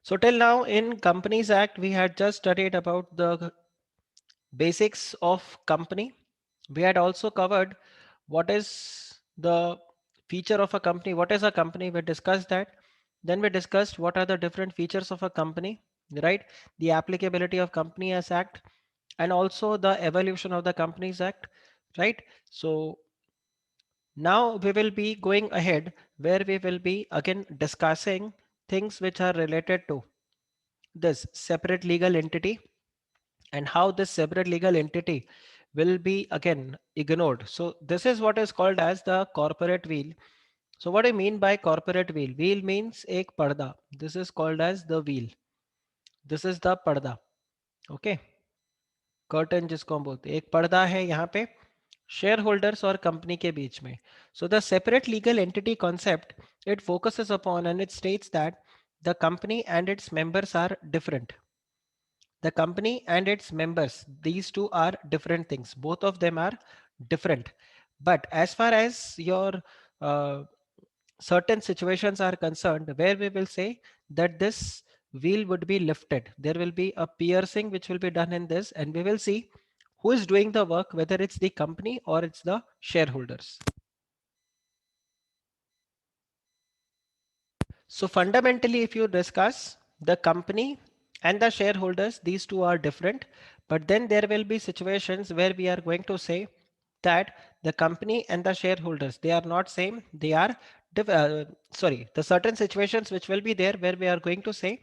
So till now in Companies Act, we had just studied about the basics of company. We had also covered what is the feature of a company, what is a company, we discussed that. Then we discussed what are the different features of a company, right? The applicability of Companies Act and also the evolution of the Companies Act, right? So now we will be going ahead where we will be again discussing things which are related to this separate legal entity and how this separate legal entity will be again ignored. So this is what is called as the corporate wheel. So what I mean by corporate wheel? Wheel means ek parda. This is called as the wheel. This is the parda. Okay. Curtain जिसको हम बोलते हैं एक पर्दा है यहाँ पे share holders और कंपनी के बीच में. So the separate legal entity concept it focuses upon and it states that the company and its members are different. The company and its members, these two are different things, both of them are different. But as far as your uh, certain situations are concerned where we will say that this wheel would be lifted, there will be a piercing which will be done in this and we will see who is doing the work, whether it's the company or it's the shareholders. So fundamentally, if you discuss the company and the shareholders, these two are different. But then there will be situations where we are going to say that the company and the shareholders, they are not same. They are, sorry, the certain situations which will be there where we are going to say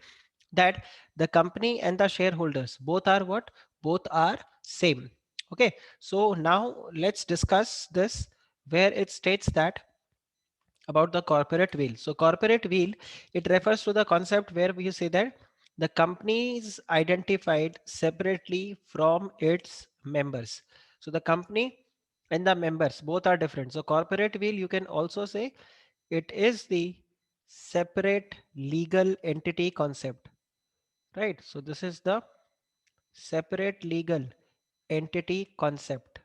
that the company and the shareholders, both are what? Both are same. Okay. So now let's discuss this where it states that about the corporate wheel. So corporate wheel, it refers to the concept where we say that the company is identified separately from its members. So the company and the members both are different. So corporate wheel, you can also say it is the separate legal entity concept, right? So this is the separate legal entity concept.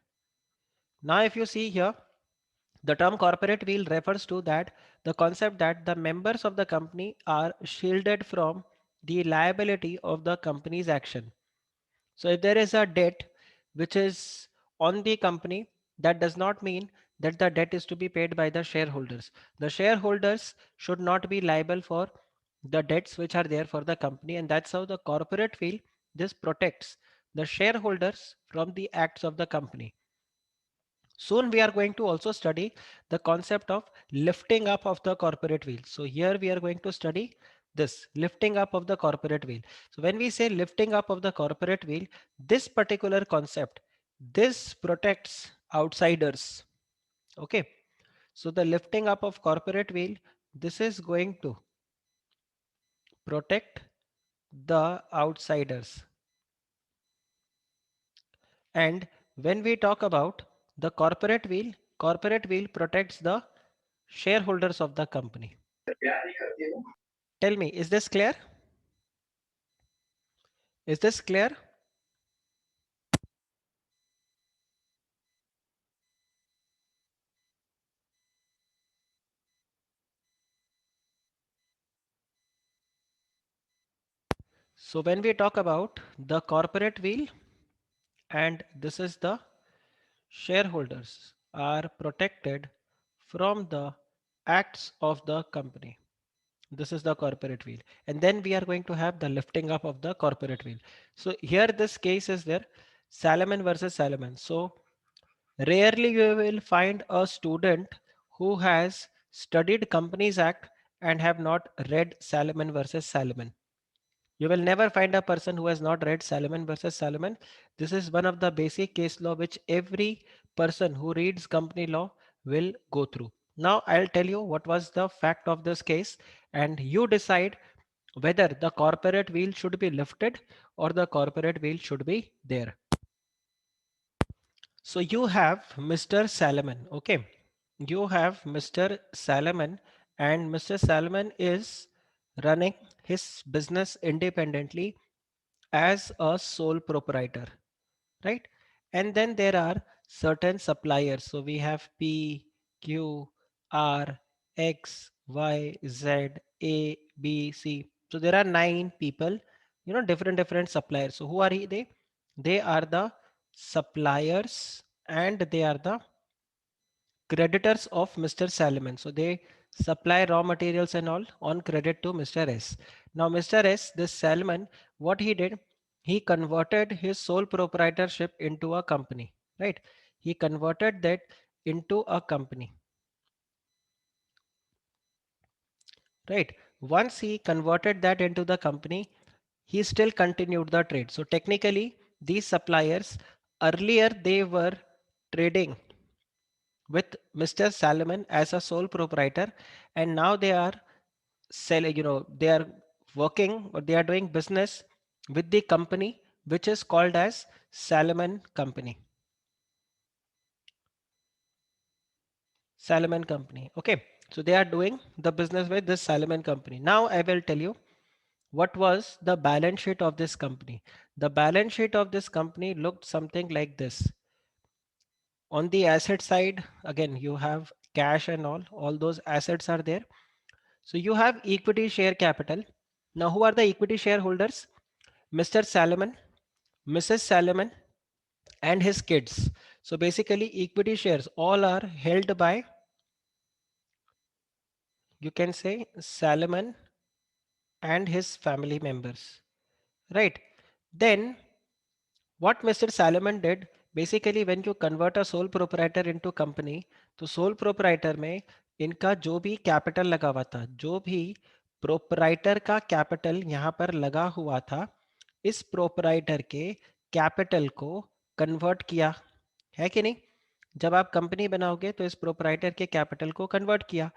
Now if you see here, the term corporate wheel refers to that the concept that the members of the company are shielded from the liability of the company's action. So if there is a debt which is on the company, that does not mean that the debt is to be paid by the shareholders. The shareholders should not be liable for the debts which are there for the company, and that's how the corporate wheel this protects the shareholders from the acts of the company. Soon we are going to also study the concept of lifting up of the corporate wheel. So here we are going to study this lifting up of the corporate wheel. So when we say lifting up of the corporate wheel, this particular concept, this protects outsiders. Okay. So the lifting up of corporate wheel, this is going to protect the outsiders. And when we talk about the corporate wheel protects the shareholders of the company. Tell me, is this clear? Is this clear? So when we talk about the corporate wheel and this is the shareholders are protected from the acts of the company. This is the corporate wheel. And then we are going to have the lifting up of the corporate wheel. So here this case is there, Salomon versus Salomon. So rarely you will find a student who has studied Companies Act and have not read Salomon versus Salomon. You will never find a person who has not read Salomon versus Salomon. This is one of the basic case law which every person who reads company law will go through. Now I'll tell you what was the fact of this case and you decide whether the corporate wheel should be lifted or the corporate wheel should be there. So you have Mr. Salomon. Okay. You have Mr. Salomon and Mr. Salomon is running his business independently as a sole proprietor, right? And then there are certain suppliers. So we have P, Q, R, X, Y, Z, A, B, C. So there are 9 people, different suppliers. So who are they? They are the suppliers and they are the creditors of Mr. Salomon. So they supply raw materials and all on credit to Mr. S. Now Mr. S, this Salomon, what he did, he converted his sole proprietorship into a company, right? He converted that into a company, right? Once he converted that into the company, he still continued the trade. So technically, these suppliers earlier they were trading with Mr. Salomon as a sole proprietor, and now they are selling, they are working or they are doing business with the company which is called as Salomon Company. Salomon Company. Okay, so they are doing the business with this Salomon Company. Now I will tell you what was the balance sheet of this company. The balance sheet of this company looked something like this. On the asset side, again, you have cash and all those assets are there. So you have equity share capital. Now, who are the equity shareholders? Mr. Salomon, Mrs. Salomon, and his kids. So basically, equity shares all are held by, you can say, Salomon and his family members, right? Then what Mr. Salomon did, basically when you convert a sole proprietor into company, तो sole proprietor में इनका जो भी capital लगा हुआ था, जो भी प्रोपराइटर का कैपिटल यहाँ पर लगा हुआ था, इस प्रोपराइटर के कैपिटल को कन्वर्ट किया, है कि नहीं? जब आप कंपनी बनाओगे तो इस प्रोपराइटर के कैपिटल को कन्वर्ट किया,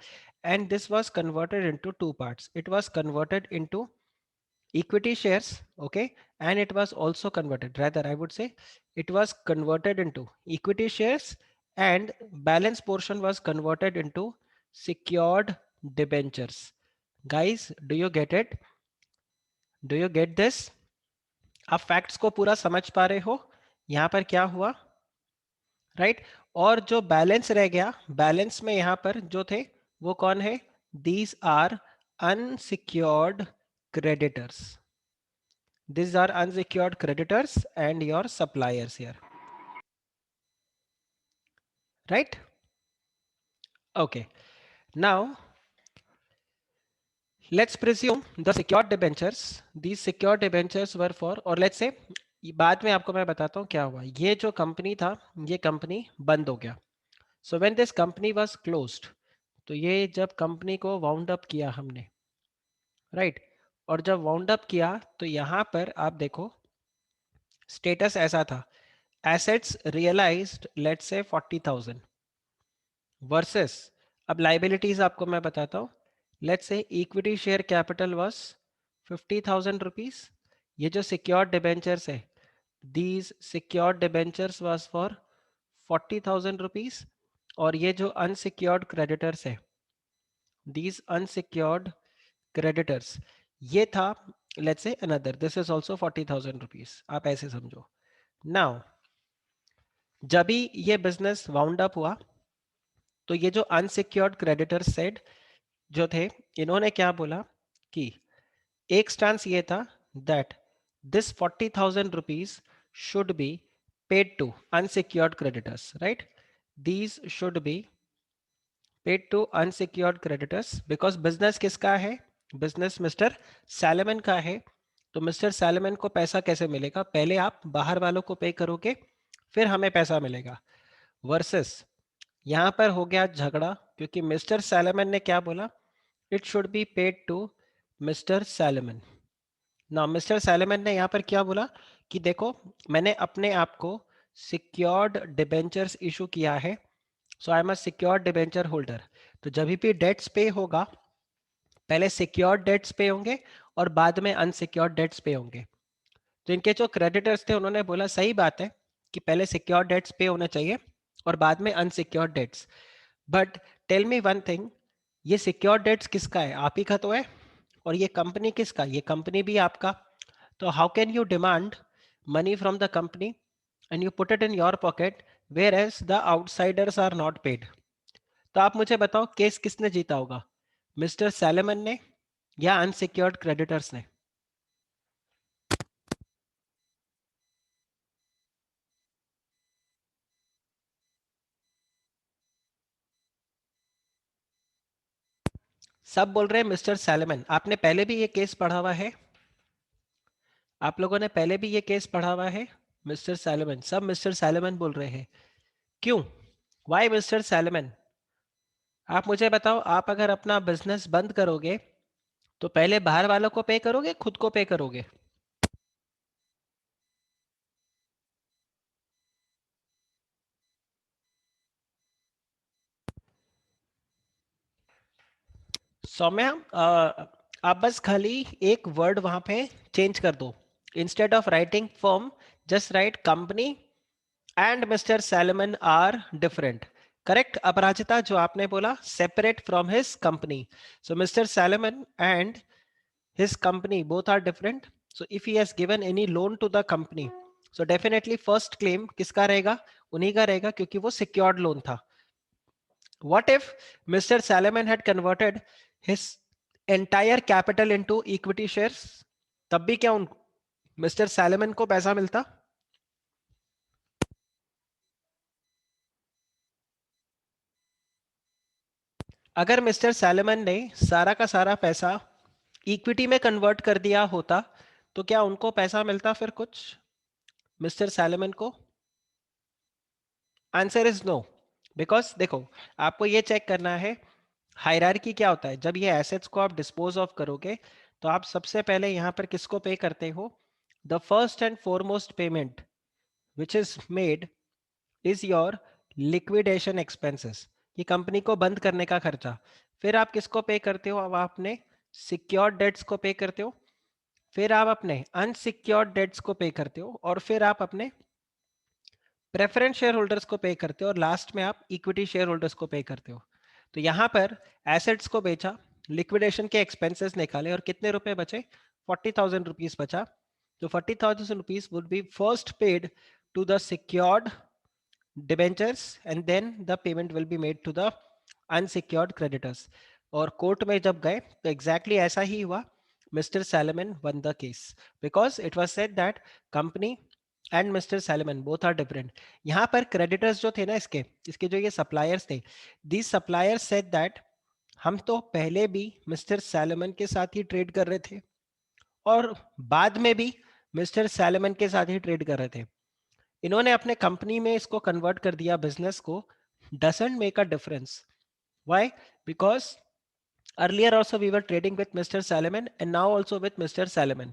and this was converted into two parts. It was converted into equity shares, okay, and it was also converted, rather I would say it was converted into equity shares, and balance portion was converted into secured debentures. Guys, do you get it? Do you get this? आप facts को पूरा समझ पा रहे हो यहां पर क्या हुआ, राइट? और जो बैलेंस रह गया, बैलेंस में यहां पर जो थे वो कौन है? These are unsecured creditors. These are unsecured creditors and your suppliers here, right? Okay. Now, let's presume the secured debentures. These secured debentures were for, और let's say, बाद में आपको मैं बताता हूँ क्या हुआ. ये जो कंपनी था, ये कंपनी बंद हो गया. So when this company was closed, तो ये जब कंपनी को वाउंड अप किया हमने, राइट? और जब वाउंड अप किया तो यहाँ पर आप देखो स्टेटस ऐसा था, assets realised let's say 40,000 versus, अब लाइबिलिटीज आपको मैं बताता हूँ. Let's say equity share capital was 50,000 rupees. ये जो सिक्योर्ड डिबेंचर्स है, these secured debentures was for 40,000 rupees. और ये जो अनसिक्योर्ड क्रेडिटर्स है, दीज अनसिक्योर्ड क्रेडिटर्स, ये था let's say another, this is also 40,000 rupees. आप ऐसे समझो. नाउ जब भी ये बिजनेस वाउंड अप हुआ तो ये जो अनसिक्योर्ड क्रेडिटर सेड जो थे, इन्होंने क्या बोला कि एक स्टांस ये था that this 40,000 rupees should be paid to unsecured creditors, right? These should be paid to unsecured creditors because business किसका है? बिजनेस मिस्टर सैलमन का है. तो मिस्टर सैलमन को पैसा कैसे मिलेगा? पहले आप बाहर वालों को पे करोगे, फिर हमें पैसा मिलेगा. वर्सेस यहां पर हो गया झगड़ा, क्योंकि मिस्टर सैलमन ने क्या बोला? It should be paid to mister Salomon. ना मिस्टर सैलमन ने यहां पर क्या बोला कि देखो, मैंने अपने आप को सिक्योर्ड डिबेंचर्स इशू किया है, so I am a secured debenture holder. तो जब भी डेट्स पे होगा, पहले सिक्योर्ड डेट्स पे होंगे और बाद में अनसिक्योर्ड डेट्स पे होंगे. तो इनके जो क्रेडिटर्स थे उन्होंने बोला सही बात है कि पहले सिक्योर्ड डेट्स पे होना चाहिए और बाद में unsecured debts. But tell me one thing, ये सिक्योर डेट्स किसका है? आप ही का तो है. और ये कंपनी किसका? ये कंपनी भी आपका. तो how can you demand money from the company and you put it in your pocket whereas the outsiders are not paid? तो आप मुझे बताओ केस किसने जीता होगा? मिस्टर सैलमन ने या अनसिक्योर्ड क्रेडिटर्स ने? सब बोल रहे हैं मिस्टर सैलमन। आपने पहले भी ये केस पढ़ा हुआ है? आप लोगों ने पहले भी ये केस पढ़ा हुआ है? मिस्टर सैलमन, सब मिस्टर सैलमन बोल रहे हैं। क्यों? Why mister Salomon? आप मुझे बताओ, आप अगर अपना बिजनेस बंद करोगे तो पहले बाहर वालों को पे करोगे, खुद को पे करोगे? सौम्या, आप बस खाली एक वर्ड वहां पे चेंज कर दो। Instead of writing firm, just write company and mister Salomon are different. Correct Aparajita, जो आपने बोला separate from his company. So Mr Salomon and his company both are different. So if he has given any loan to the company, so definitely first claim किसका रहेगा? उन्हीं का रहेगा, क्योंकि वो secured loan था. What if Mr. Salomon had converted his entire capital into equity shares? तब भी क्या उन मिस्टर सैलमन को पैसा मिलता? अगर मिस्टर सैलमन ने सारा का सारा पैसा इक्विटी में कन्वर्ट कर दिया होता, तो क्या उनको पैसा मिलता फिर कुछ, मिस्टर सैलमन को? Answer is no. बिकॉज देखो, आपको ये चेक करना है हायरार्की क्या होता है। जब ये एसेट्स को आप डिस्पोज ऑफ करोगे तो आप सबसे पहले यहां पर किसको पे करते हो? The first and foremost payment which is made is your liquidation expenses, ये कंपनी को बंद करने का खर्चा। फिर आप किसको पे करते हो? अब आपने सिक्योर्ड डेट्स को पे करते हो, फिर आप अपने अनसिक्योर्ड डेट्स को पे करते हो, और फिर आप अपने प्रेफरेंस शेयर होल्डर्स को पे करते हो, और लास्ट में आप इक्विटी शेयर होल्डर्स को पे करते हो। तो यहां पर एसेट्स को बेचा, लिक्विडेशन के एक्सपेंसेस निकाले, और कितने रुपए बचे? 40,000 रुपीज बचा। तो 40,000 rupees would be first paid to the secured debentures and then the payment will be made to the unsecured creditors. और कोर्ट में जब गए तो एग्जैक्टली ऐसा ही हुआ। Mister Salomon won the case because it was said that company and mister Salomon both are different. यहाँ पर क्रेडिटर्स जो थे ना, इसके इसके जो ये सप्लायर्स थे, दीज सप्लायर्स सेड दैट हम तो पहले भी मिस्टर सैलमन के साथ ही ट्रेड कर रहे थे, और बाद में भी मिस्टर सैलमन के साथ ही ट्रेड कर रहे थे। इन्होंने अपने कंपनी में इसको कन्वर्ट कर दिया बिजनेस को। Doesn't make a difference. Why? Because earlier also we were trading with Mr. Salomon and now also with Mr. Salomon.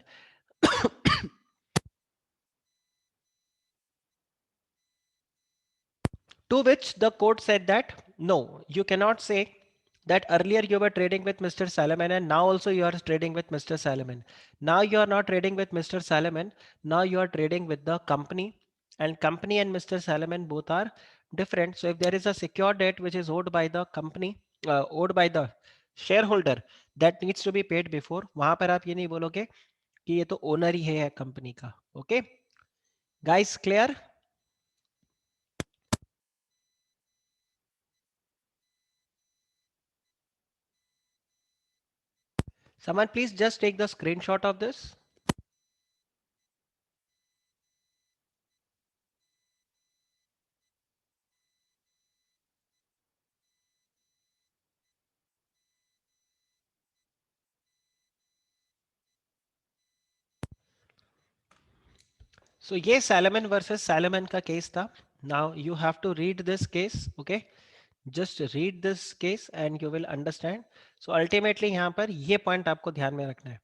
To which the court said that no, you cannot say that earlier you were trading with Mr. Salomon and now also you are trading with Mr. Salomon. Now you are not trading with Mr. Salomon, now you are trading with the company, and company and Mr. Salomon both are different. So if there is a secure debt which is owed by the company, owed by the shareholder, that needs to be paid before, वहां पर आप ये नहीं बोलोगे कि ये तो owner ही है कंपनी का। Okay guys, clear? Someone please just take the screenshot of this. So ये Salomon versus Salomon का केस था. Now you have to read this case, okay? Just read this case and you will understand. So ultimately यहाँ पर ये point आपको ध्यान में रखना है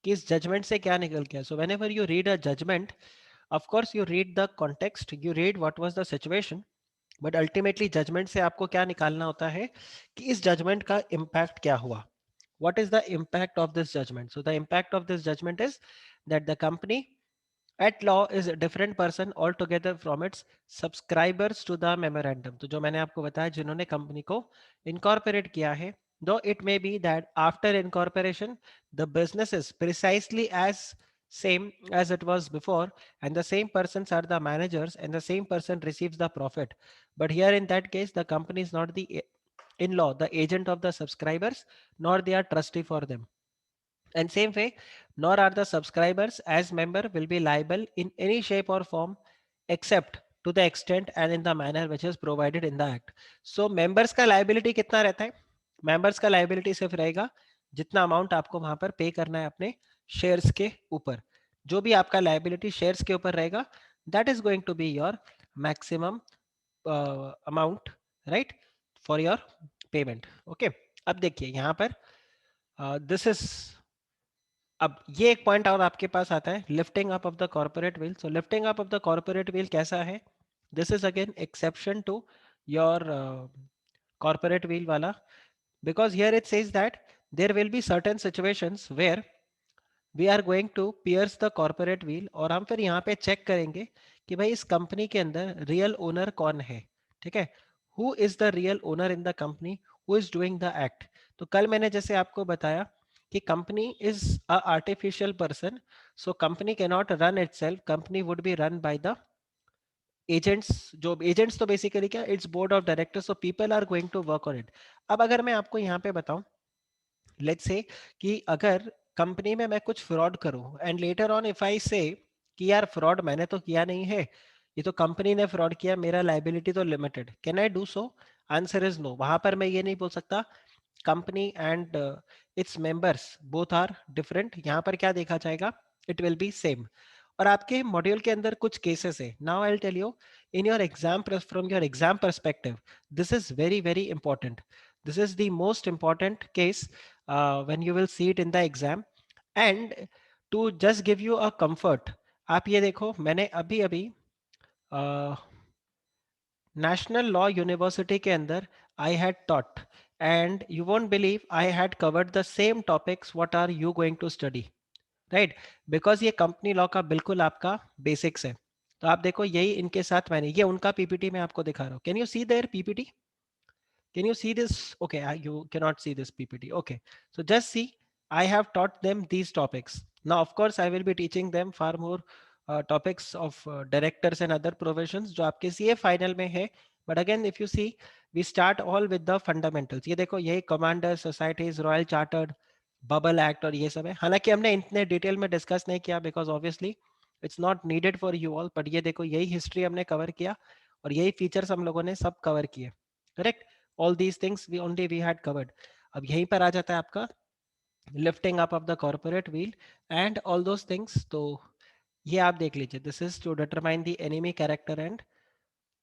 कि इस judgment से क्या निकल गया. So whenever you read a judgment, of course you read the context, you read what was the situation, but ultimately judgment से आपको क्या निकालना होता है कि इस judgment का impact क्या हुआ. What is the impact of this judgment? So the impact of this judgment is that the company at law is a different person altogether from its subscribers to the memorandum. तो जो मैंने आपको बताया, जिन्होंने company को incorporate किया है, though it may be that after incorporation the business is precisely as same as it was before, and the same persons are the managers and the same person receives the profit, but here in that case the company is not the in law the agent of the subscribers, nor they are trustee for them. And same way, nor are the subscribers as member will be liable in any shape or form except to the extent and in the manner which is provided in the act. So members का liability कितना रहता है? Members का liability सिर्फ रहेगा जितना amount आपको वहां पर पे करना है अपने शेयर्स के ऊपर. जो भी आपका liability शेयर्स के ऊपर रहेगा, that is going to be your maximum amount, right, for your payment. Okay. अब देखिए यहाँ पर this is, अब ये एक पॉइंट और आपके पास आता है, lifting up of the corporate veil. So lifting up of the corporate veil कैसा है? This is again exception to your corporate veil वाला, because here it says that there will be certain situations where we are going to pierce the corporate wheel, और हम फिर यहाँ पे check करेंगे कि भाई इस कंपनी के अंदर रियल ओनर कौन है. ठीक है, who is the real owner in the company, who is doing the act. तो कल मैंने जैसे आपको बताया कि company is a artificial person, so company can not run itself, company would be run by the agents. जो agents तो basically क्या, it's board of directors, so people are going to work on it. अब अगर मैं आपको यहाँ पे बताऊं, लेट्स से कि अगर कंपनी में मैं कुछ फ्रॉड करूं and later on if I से कि यार फ्रॉड मैंने तो किया नहीं है, ये तो कंपनी ने फ्रॉड किया, मेरा लाइबिलिटी तो limited, can I do so? Answer is no. वहां पर मैं ये नहीं बोल सकता company and its members both are different. यहाँ पर क्या देखा जाएगा? It will be same. और आपके मॉड्यूल के अंदर कुछ केसेस है. Now I will tell you in your exam, from your exam perspective, this is very very important. This is the most important case when you will see it in the exam. And to just give you a comfort, आप ये देखो मैंने अभी अभी national law university के अंदर I had taught, and you won't believe I had covered the same topics what are you going to study, right? Because ये company law का बिल्कुल आपका बेसिक्स है. तो आप देखो यही इनके साथ मैंने, ये उनका पीपीटी मैं आपको दिखा रहा हूँ. Can you see their PPT? Can you see this? Okay, you cannot see this PPT. Okay, so just see, I have taught them these topics. Now, of course, I will be teaching them far more topics of directors and other provisions जो आपके CA final में है. But again, if you see, we start all with the fundamentals. ये देखो यही commander societies, royal chartered, bubble act और ये सब है. हालांकि हमने इतने डिटेल में डिस्कस नहीं किया because obviously it's not needed for you all. But ये देखो यही हिस्ट्री हमने कवर किया और यही फीचर्स हम लोगों ने सब कवर किए. Correct? all these things we had covered. अब यहीं पर आ जाता है आपका lifting up of the corporate wheel and all those things. तो ये आप देख लीजिए, this is to determine the enemy character and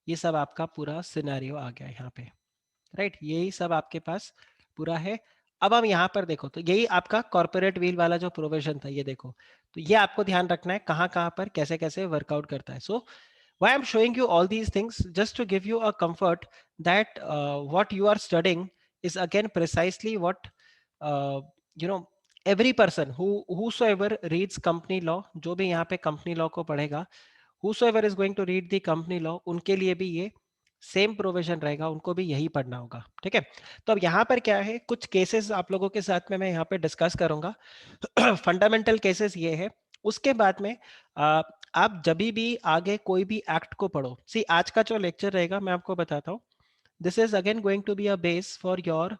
ये सब आपका पूरा सिनेरियो आ गया यहाँ पे, राइट? यही सब आपके पास पूरा है. अब हम यहाँ पर देखो तो यही आपका कॉर्पोरेट व्हील वाला जो प्रोविजन था, ये देखो. तो ये आपको ध्यान रखना है कहाँ कहाँ पर कैसे कैसे वर्कआउट करता है. सो why I'm showing you all these things, just to give you a comfort that what you are studying is again precisely what uh, you know every person whosoever reads company law, जो भी यहाँ पे company law को पढ़ेगा, whosoever is going to read the company law, उनके लिए भी ये सेम प्रोविजन रहेगा, उनको भी यही पढ़ना होगा. ठीक है? तो अब यहाँ पर क्या है, कुछ केसेस आप लोगों के साथ में मैं यहाँ पे डिस्कस करूंगा. फंडामेंटल केसेस ये है. उसके बाद में आप जब भी आगे कोई भी एक्ट को पढ़ो, सी आज का जो लेक्चर रहेगा मैं आपको बताता हूँ, this is again going to be a base for your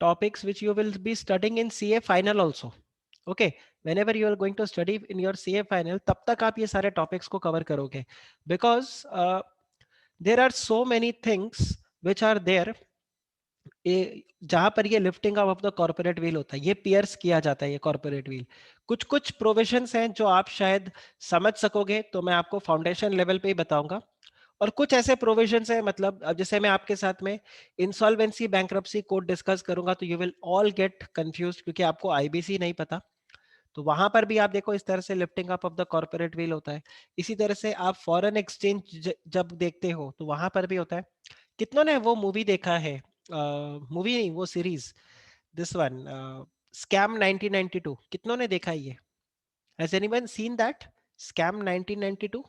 topics which you will be studying in CA final also. Okay, whenever you are going to study in your CA final, तब तक आप ये सारे topics को cover करोगे. Because there are so many things which are there, जहां पर ये lifting of the corporate wheel होता है, ये पियर्स किया जाता है ये कॉर्पोरेट व्हील. कुछ कुछ प्रोविजंस हैं जो आप शायद समझ सकोगे, तो मैं आपको फाउंडेशन लेवल पे ही बताऊंगा. और कुछ ऐसे प्रोविजंस हैं, मतलब अब जैसे मैं आपके साथ में इंसॉल्वेंसी बैंक्रप्सी कोड डिस्कस करूंगा तो you will all get confused, क्योंकि आपको आईबीसी नहीं पता. तो वहां पर भी आप देखो इस तरह से lifting up of the corporate wheel होता है. इसी तरह से आप फॉरेन एक्सचेंज जब देखते हो तो वहां पर भी होता है. कितनों ने वो मूवी देखा है, मूवी नहीं वो सीरीज, दिस वन स्कैम 1992, कितनों ने देखा है ये? Has anyone seen that scam 1992?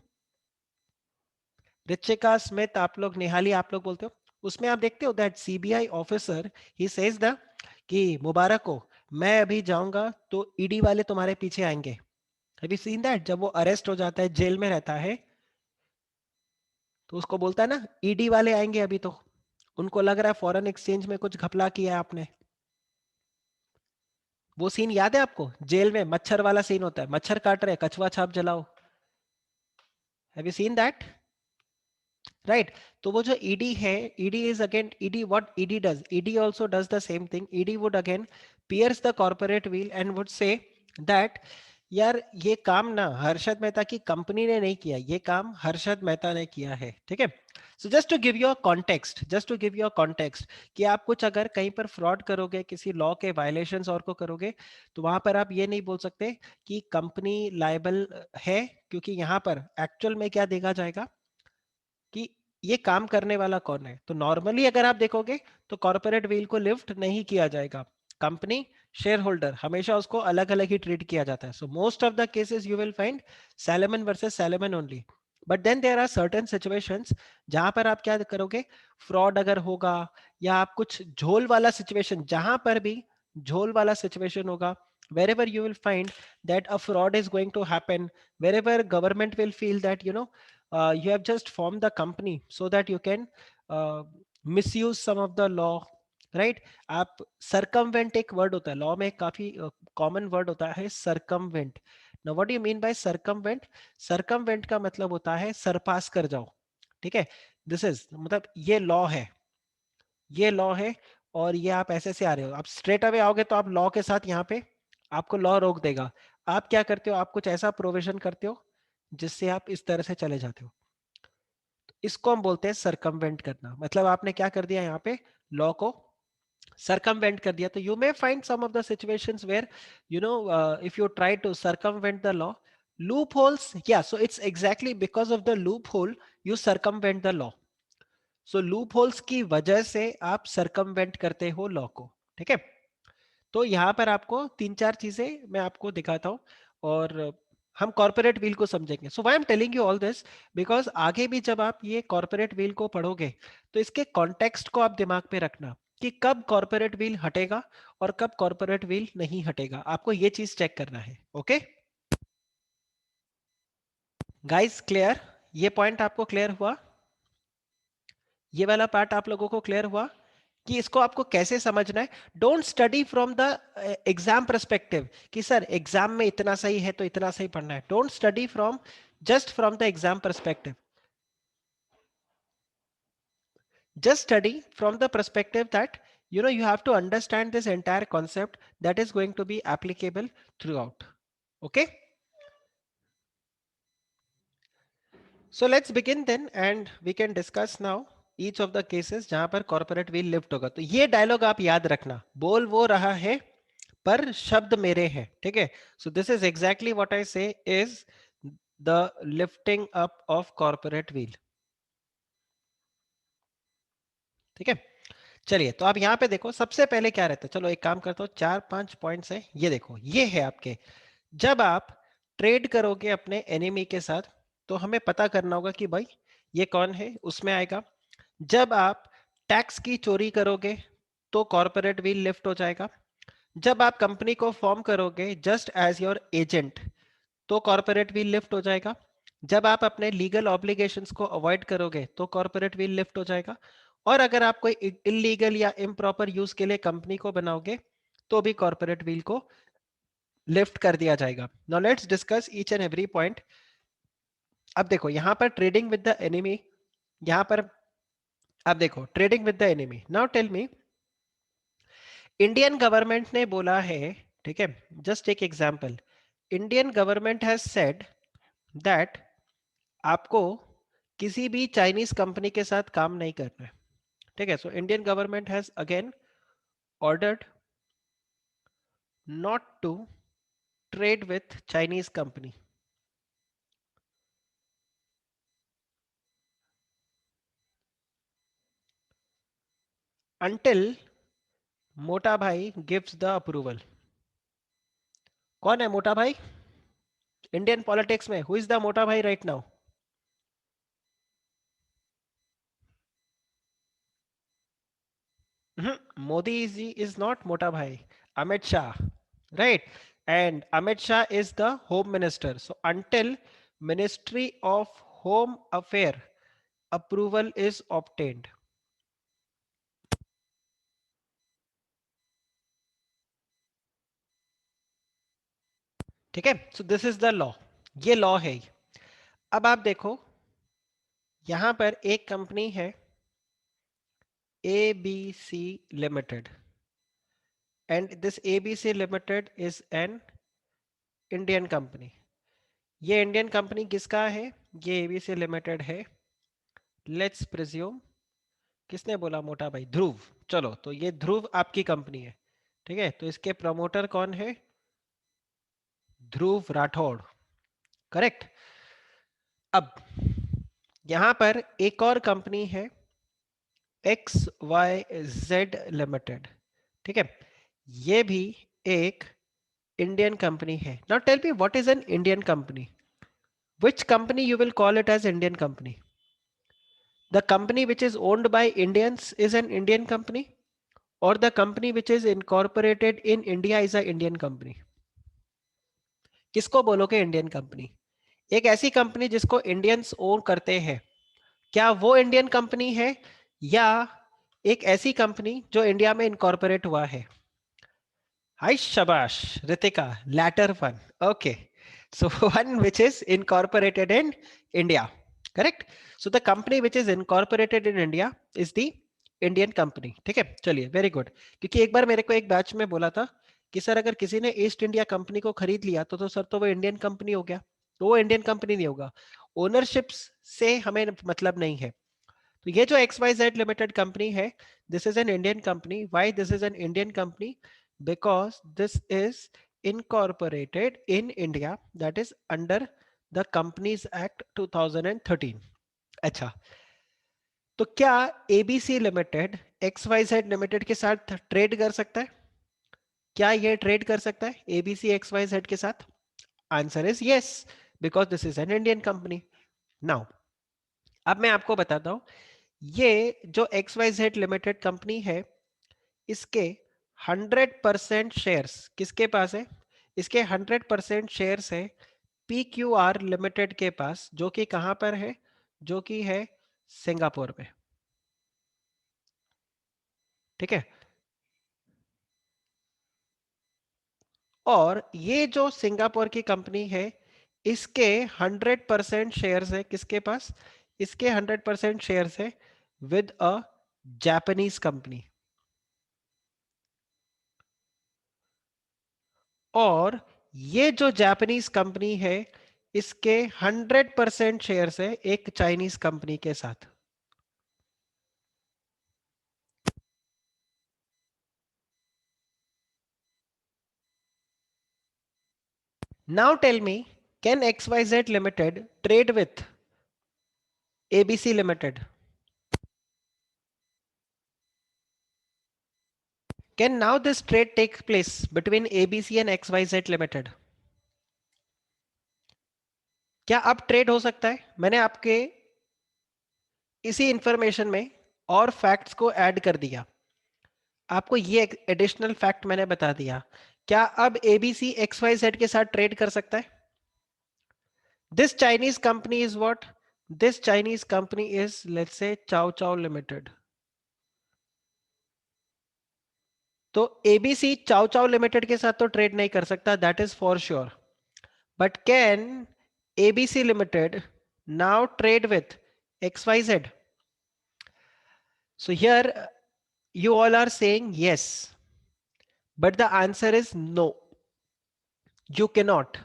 Richika Smith आप लोग, निहाली आप लोग बोलते हो. उसमें आप देखते हो that CBI officer he says the कि मुबारक को मैं अभी जाऊंगा तो ईडी वाले तुम्हारे पीछे आएंगे. Have you seen that? जब वो अरेस्ट हो जाता है, जेल में रहता है, तो उसको बोलता है ना ईडी वाले आएंगे अभी, तो उनको लग रहा है फॉरेन एक्सचेंज में कुछ घपला किया है आपने. वो सीन याद है आपको, जेल में मच्छर वाला सीन होता है, मच्छर काट रहे, कछुआ छाप जलाओ। Have you seen that? Right. तो वो जो ईडी है, ED is again, ED what ED does, ED also does the same thing. ED would again pierce the corporate veil and would say that यार ये काम ना हर्षद मेहता की कंपनी ने नहीं किया, ये काम हर्षद मेहता ने किया है, ठीक है। So just to give you a context, just to give you a context, कि आप कुछ अगर कहीं पर फ्रॉड करोगे, किसी लॉ के वायलेशंस और को करोगे, तो वहां पर आप ये नहीं बोल सकते कि कंपनी लायबल है, क्योंकि यहाँ पर एक्चुअल में क्या देखा जाएगा कि ये काम करने वाला कौन है। तो नॉर्मली अगर आप देखोगे तो कॉर्पोरेट व्हील को लिफ्ट नहीं किया जाएगा, कंपनी शेयर होल्डर हमेशा उसको अलग अलग ही ट्रीट किया जाता है। So most of the cases you will find Salomon versus Salomon only. But then there are certain situations जहां पर आप क्या करोगे, फ्रॉड अगर होगा या आप कुछ झोल वाला सिचुएशन, जहां पर भी झोल वाला सिचुएशन होगा, wherever you will find that a fraud is going to happen, wherever government will feel that you have just formed the company so that you can uh, misuse some of the law, right? आप circumvent एक word होता है law में, काफी common word होता है circumvent। now what do you mean by circumvent? circumvent का मतलब होता है सरपास कर जाओ, ठीक है। दिस इज मतलब ये लॉ है, ये लॉ है, और ये आप ऐसे से आ रहे हो, आप स्ट्रेट अवे आओगे तो आप लॉ के साथ यहाँ पे आपको लॉ रोक देगा। आप क्या करते हो, आप कुछ ऐसा प्रोविजन करते हो जिससे आप इस तरह से चले जाते हो। इसको हम बोलते हैं सरकमवेंट करना, मतलब आपने क्या कर दिया यहाँ पे, लॉ को सरकमवेंट कर दिया। तो you may find some of the situations where if you try to circumvent the law, loopholes, या so it's exactly because of the loophole you circumvent the law. So loopholes की वजह से आप circumvent करते हो law को, ठीक है। तो यहाँ पर आपको तीन चार चीजें मैं आपको दिखाता हूँ, और हम कॉर्पोरेट व्हील को समझेंगे। So why I am telling you all this, because आगे भी जब आप ये कॉर्पोरेट व्हील को पढ़ोगे तो इसके कॉन्टेक्स्ट को आप दिमाग में रखना कि कब कॉर्पोरेट व्हील हटेगा और कब कॉर्पोरेट व्हील नहीं हटेगा, आपको ये चीज चेक करना है। Okay guys, clear? ये पॉइंट आपको क्लियर हुआ? ये वाला पार्ट आप लोगों को क्लियर हुआ कि इसको आपको कैसे समझना है? Don't study from the exam perspective कि सर एग्जाम में इतना सही है तो इतना सही पढ़ना है। Don't study from just from the exam perspective, just study from the perspective that you have to understand this entire concept that is going to be applicable throughout. Okay, so let's begin then and we can discuss now each of the cases जहां पर corporate will lift होगा। तो ये dialogue आप याद रखना, बोल वो रहा है पर शब्द मेरे हैं, ठीक है। So this is exactly what I say is the lifting up of corporate veil, ठीक है। चलिए, तो आप यहाँ पे देखो सबसे पहले क्या रहता है, चलो एक काम करता हूँ, चार पांच पॉइंट्स है, ये देखो ये है आपके। जब आप ट्रेड करोगे अपने एनिमी के साथ तो हमें पता करना होगा कि भाई ये कौन है, उसमें आएगा। जब आप टैक्स की चोरी करोगे तो कॉर्पोरेट व्हील लिफ्ट हो जाएगा। जब आप कंपनी को फॉर्म करोगे जस्ट एज योर एजेंट तो कॉर्पोरेट व्हील लिफ्ट हो जाएगा। जब आप अपने लीगल ऑब्लिगेशंस को अवॉइड करोगे तो कॉर्पोरेट व्हील लिफ्ट हो जाएगा। और अगर आप कोई इलीगल या इम्प्रॉपर यूज के लिए कंपनी को बनाओगे तो भी कॉर्पोरेट व्हील को लिफ्ट कर दिया जाएगा। Now let's discuss each and every point. अब देखो यहाँ पर ट्रेडिंग विद द एनिमी, यहाँ पर आप देखो trading with the enemy. Now tell me, Indian government ने बोला है, ठीक है, जस्ट एक example, Indian government has said that आपको किसी भी चाइनीज कंपनी के साथ काम नहीं करना है, ठीक है। So Indian government has again ordered not to trade with Chinese company until Mota भाई गिव्स द अप्रूवल। कौन है मोटा भाई इंडियन पॉलिटिक्स में? Who is the Mota Bhai right now? Modi ji is not Mota Bhai, Amit Shah, right? And Amit Shah is the home minister. So until ministry of home affair approval is obtained, ठीक है, so this is the law, ये law है। अब आप देखो यहां पर एक कंपनी है ABC limited, and this ABC limited is an Indian company. ये इंडियन कंपनी किसका है? ये ABC लिमिटेड है, लेट्स प्रिज्यूम, किसने बोला मोटा भाई? ध्रुव। चलो, तो ये ध्रुव आपकी कंपनी है, ठीक है, तो इसके प्रमोटर कौन है? ध्रुव राठौड़, करेक्ट। अब यहां पर एक और कंपनी है XYZ लिमिटेड, ठीक है, ये भी एक इंडियन कंपनी है। Now tell me what is an Indian company? Which company you will call it as Indian company? The company which is owned by Indians is an Indian company, or the company which is incorporated in India is a Indian company? किसको बोलोगे Indian company? एक ऐसी company जिसको Indians own करते हैं, क्या वो Indian company है, या एक ऐसी कंपनी जो इंडिया में इनकॉर्पोरेट हुआ है? हाय शाबाश Ritika, latter one. Okay, so one which is incorporated in India, correct? So the company which is incorporated in India is the Indian company. ठीक है, चलिए, वेरी गुड। क्योंकि एक बार मेरे को एक बैच में बोला था कि सर अगर किसी ने ईस्ट इंडिया कंपनी को खरीद लिया तो सर तो वो इंडियन कंपनी हो गया। तो वो इंडियन कंपनी नहीं होगा, ओनरशिप्स से हमें मतलब नहीं है। तो ये जो XYZ लिमिटेड कंपनी है, this is an Indian company. Why this is an Indian company? Because this is incorporated in India, that is under the Companies Act 2013। अच्छा, तो क्या ABC लिमिटेड XYZ लिमिटेड के साथ ट्रेड कर सकता है? क्या ये ट्रेड कर सकता है ABC XYZ के साथ? Answer is yes, because this is an Indian company. Now अब मैं आपको बताता हूं, ये जो XYZ लिमिटेड कंपनी है, इसके 100% शेयर्स किसके पास है? इसके 100% शेयर्स है PQR लिमिटेड के पास, जो कि कहां पर है? जो कि है सिंगापुर में, ठीक है। और ये जो सिंगापुर की कंपनी है, इसके 100% शेयर्स है किसके पास? इसके 100% शेयर्स है विद अ जापानीज कंपनी। और ये जो जापानीज कंपनी है, इसके 100% शेयर्स है एक चाइनीज कंपनी के साथ। Now tell me, can XYZ limited trade with ABC limited? Can now this trade take place between ABC and XYZ Limited? क्या अब ट्रेड हो सकता है? मैंने आपके इसी इंफॉर्मेशन में और फैक्ट्स को ऐड कर दिया, आपको ये एडिशनल फैक्ट मैंने बता दिया। क्या अब ABC XYZ के साथ ट्रेड कर सकता है? This Chinese company is what? This Chinese company is, let's say, चाओ चाओ लिमिटेड। तो ABC चाओ चाओ लिमिटेड के साथ तो ट्रेड नहीं कर सकता, that is for sure. But can ABC Limited now trade with XYZ? So here you all are saying yes, but the answer is no, you cannot।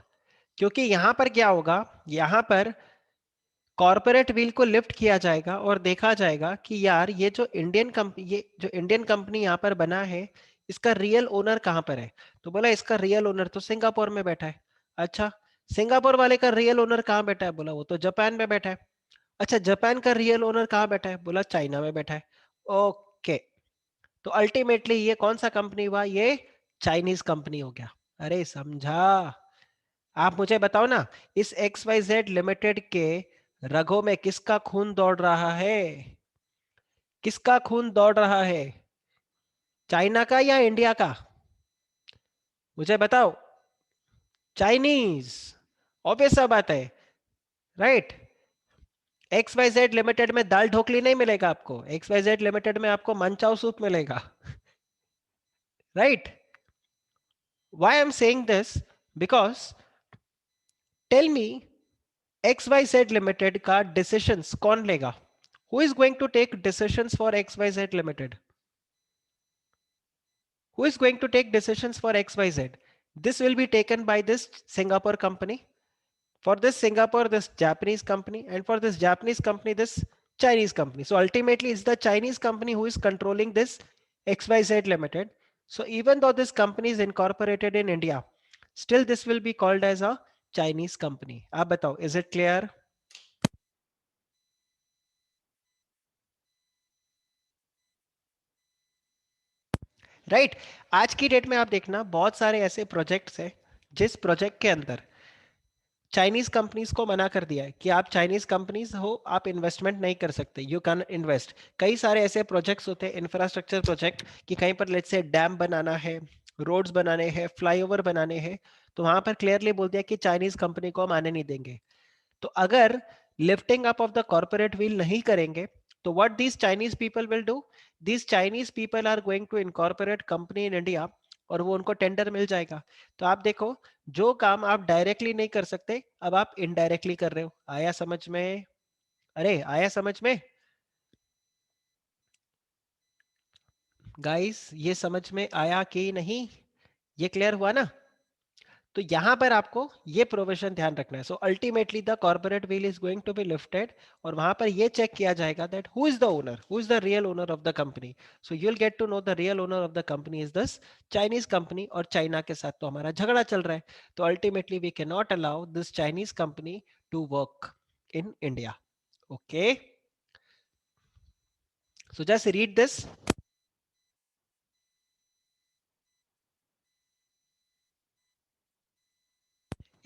क्योंकि यहां पर क्या होगा, यहां पर कॉर्पोरेट व्हील को लिफ्ट किया जाएगा और देखा जाएगा कि यार ये जो इंडियन कंपनी यहाँ पर बना है, इसका रियल ओनर कहाँ पर है? तो बोला इसका रियल ओनर तो सिंगापुर में बैठा है। अच्छा, सिंगापुर वाले का रियल ओनर कहाँ बैठा है? बोला वो तो जापान में बैठा है। अच्छा, जापान का रियल ओनर कहाँ बैठा है? बोला चाइना में बैठा है। ओके, तो अल्टीमेटली ये कौन सा कंपनी हुआ? ये चाइनीज कंपनी हो गया। अरे समझा? आप मुझे बताओ ना, इस XYZ लिमिटेड के रगों में किसका खून दौड़ रहा है? किसका खून दौड़ रहा है? चाइना का या इंडिया का? मुझे बताओ। चाइनीज, ऑब्वियस सा बात है, राइट। XYZ लिमिटेड में दाल ढोकली नहीं मिलेगा आपको, XYZ लिमिटेड में आपको मनचाओ सूप मिलेगा, right. Why I'm saying this? Because tell me XYZ limited का डिसीजंस कौन लेगा? Who is going to take decisions for XYZ limited? Who is going to take decisions for XYZ? This will be taken by this Singapore company. For this Singapore, this Japanese company, and for this Japanese company, this Chinese company. So ultimately, it's the Chinese company who is controlling this XYZ Limited. So even though this company is incorporated in India, still this will be called as a Chinese company. आप बताओ, is it clear? Right आज की date में आप देखना बहुत सारे ऐसे प्रोजेक्ट्स हैं जिस प्रोजेक्ट के अंदर चाइनीज कंपनीज को मना कर दिया है कि आप चाइनीज कंपनीज हो, आप इन्वेस्टमेंट नहीं कर सकते, यू कैन इन्वेस्ट। कई सारे ऐसे प्रोजेक्ट्स होते हैं इंफ्रास्ट्रक्चर प्रोजेक्ट कि कहीं पर लेट्स से डैम बनाना है, रोड्स बनाने हैं, फ्लाईओवर बनाने हैं, तो वहां पर क्लियरली बोल दिया कि चाइनीज कंपनी को हम आने नहीं देंगे। तो अगर lifting up of the corporate veil नहीं करेंगे तो what these Chinese people will do, these Chinese people are going to incorporate company in India और वो उनको टेंडर मिल जाएगा। तो आप देखो जो काम आप डायरेक्टली नहीं कर सकते अब आप इनडायरेक्टली कर रहे हो। आया समझ में? अरे आया समझ में गाइस? ये समझ में आया कि नहीं? ये क्लियर हुआ ना? तो यहां पर आपको ये प्रोविजन ध्यान रखना है। So ultimately the corporate veil is going to be lifted और वहां पर ये चेक किया जाएगा that who is the owner, who is the real owner of the company. So you will get to know the real owner of the company is this Chinese company और China के साथ तो हमारा झगड़ा चल रहा है। तो ultimately we can not allow this Chinese company to work in India. Okay, so just read this.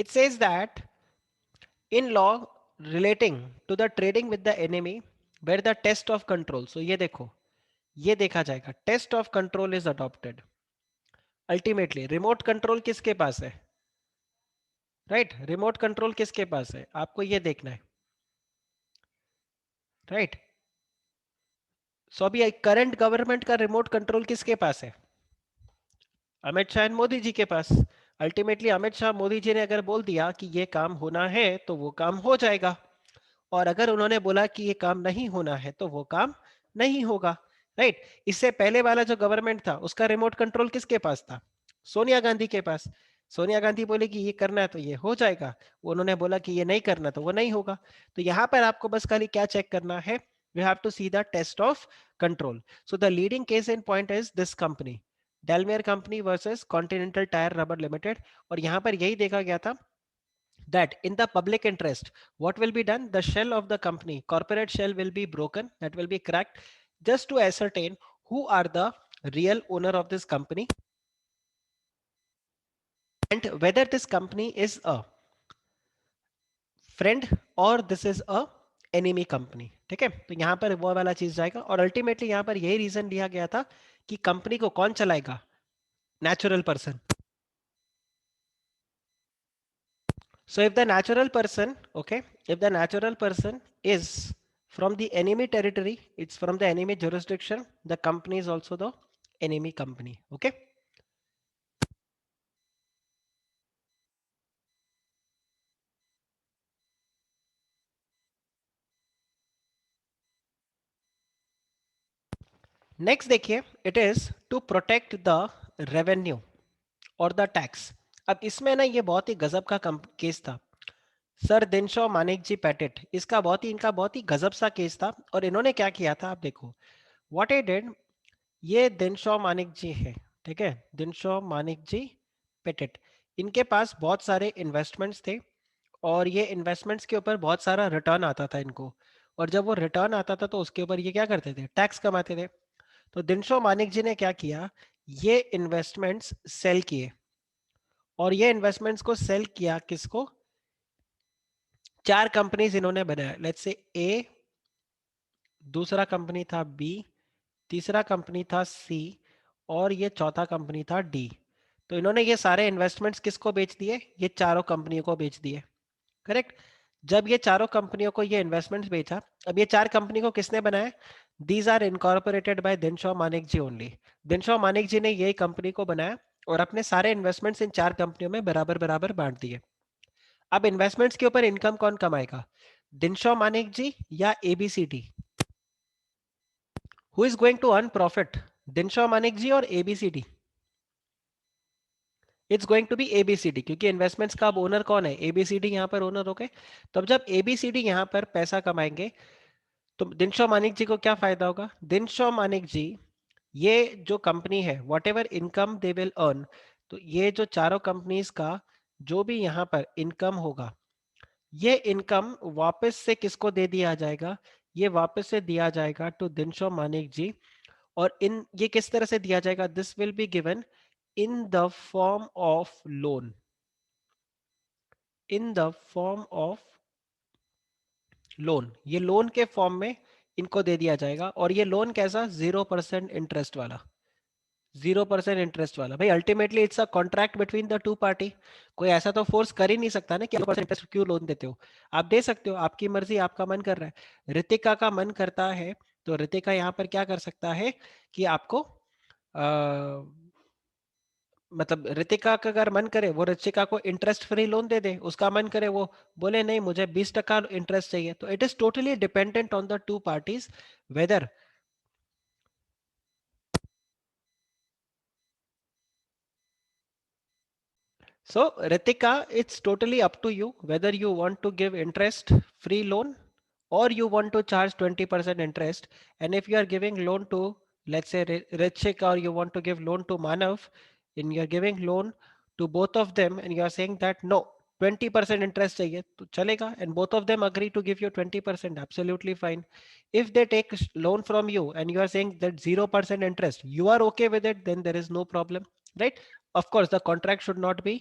It says that in law relating to the trading with the enemy where the test of control, so ये देखो ये देखा जाएगा test of control is adopted. Ultimately remote control किसके पास है? Right remote control किसके पास है आपको ये देखना है। राइट सो अभी करंट गवर्नमेंट का रिमोट कंट्रोल किसके पास है? अमित शाह एंड मोदी जी के पास। अल्टीमेटली अमित शाह मोदी जी ने अगर बोल दिया कि ये काम होना है तो वो काम हो जाएगा और अगर उन्होंने बोला कि ये काम नहीं होना है तो वो काम नहीं होगा। राइट इससे पहले वाला जो गवर्नमेंट था उसका रिमोट कंट्रोल किसके पास था? सोनिया गांधी के पास। सोनिया गांधी बोले कि ये करना है तो ये हो जाएगा, वो उन्होंने बोला कि ये नहीं करना तो वो नहीं होगा। तो यहाँ पर आपको बस खाली क्या चेक करना है, you have to see the test of control. So the leading case in point is this company Daimler company versus Continental tyre rubber limited. और यहाँ पर यही देखा गया था that in the public interest what will be done, the shell of the company, corporate shell will be broken, that will be cracked just to ascertain who are the real owner of this company and whether this company is a friend or this is a enemy company। ठीक है तो यहां पर वो वाला चीज जाएगा और अल्टीमेटली यहां पर यही रीजन दिया गया था कि कंपनी को कौन चलाएगा? Natural person. So if the natural person, okay, if the natural person is from the enemy territory, it's from the enemy jurisdiction, the company is also the enemy company, okay? Next देखिए, it is to protect the revenue और the tax. अब इसमें ना ये बहुत ही गजब का case था। सर दिनशॉ मानिक जी पैटेट, इसका बहुत ही इनका बहुत ही गजब सा केस था और इन्होंने क्या किया था आप देखो। व्हाट आई डिड, ये दिनशॉ मानिक जी है, ठीक है, दिनशॉ मानिक जी पेटेट, इनके पास बहुत सारे इन्वेस्टमेंट्स थे और ये इन्वेस्टमेंट्स के ऊपर बहुत सारा रिटर्न आता था इनको। और जब वो रिटर्न आता था तो उसके ऊपर ये क्या करते थे? टैक्स कमाते थे। तो दिनशॉ मानिक जी ने क्या किया, ये इन्वेस्टमेंट्स सेल किए और ये इन्वेस्टमेंट्स को सेल किया किसको? चार कंपनीज इन्होंने बनाया, लेट्स से ए, दूसरा कंपनी था बी, तीसरा कंपनी था सी और ये चौथा कंपनी था डी। तो इन्होंने ये सारे इन्वेस्टमेंट्स किसको बेच दिए? ये चारों कंपनियों को बेच दिए। करेक्ट। जब ये चारों कंपनियों को ये इन्वेस्टमेंट्स बेचा, अब ये चार कंपनी को किसने बनाया? These are incorporated by Dinshaw Manik ji only. Dinshaw Manik ji ने यही कंपनी को बनाया और अपने सारे इन्वेस्टमेंट्स इन चार कंपनियों में बराबर बराबर बांट दिए। अब इन्वेस्टमेंट्स के ऊपर इनकम कौन कमाएगा, दिनशॉ मानिक जी या ABCD? Who is going to earn profit, Dinshaw Manik ji और ABCD? It's going to be ABCD, क्योंकि इन्वेस्टमेंट्स का अब ओनर कौन है, एबीसीडी यहाँ पर ओनर हो गए। तो अब जब एबीसीडी यहाँ पर पैसा कमाएंगे तो दिनशॉ मानिक जी को क्या फायदा होगा, दिनशॉ मानिक जी ये जो कंपनी है what ever income they will earn, तो ये जो चारों कंपनीज का जो भी यहाँ पर इनकम होगा, ये इनकम वापस से किसको दे दिया जाएगा, ये वापस से दिया जाएगा टू दिनशॉ मानिक जी। और इन ये किस तरह से दिया जाएगा, this will be given in the form of loan, in the form of loan, ये लोन के फॉर्म में इनको दे दिया जाएगा। और ये लोन कैसा, 0% इंटरेस्ट वाला, 0% इंटरेस्ट वाला। भाई ultimately it's a contract between the two party, कोई ऐसा तो फोर्स कर ही नहीं सकता ना कि 0% इंटरेस्ट क्यों लोन देते हो, आप दे सकते हो, आपकी मर्जी, आपका मन कर रहा है, रितिका का मन करता है तो रितिका यहाँ पर क्या कर सकता है कि आपको मतलब ऋतिका का अगर मन करे वो ऋतिका को इंटरेस्ट फ्री लोन दे दे, उसका मन करे वो बोले नहीं मुझे 20% इंटरेस्ट चाहिए, तो it is totally dependent on the two parties whether. So Ritika, it's totally up to you whether you want to give interest free loan or you want to charge 20% interest. And if you are giving loan to, let's say, Rishik, or you want to give loan to Manav, and you're giving loan to both of them and you're saying that no, 20% interest चाहिए तो चलेगा, and both of them agree to give you 20%, absolutely fine. If they take loan from you and you are saying that 0% interest, you are okay with it, then there is no problem, right? Of course, the contract should not be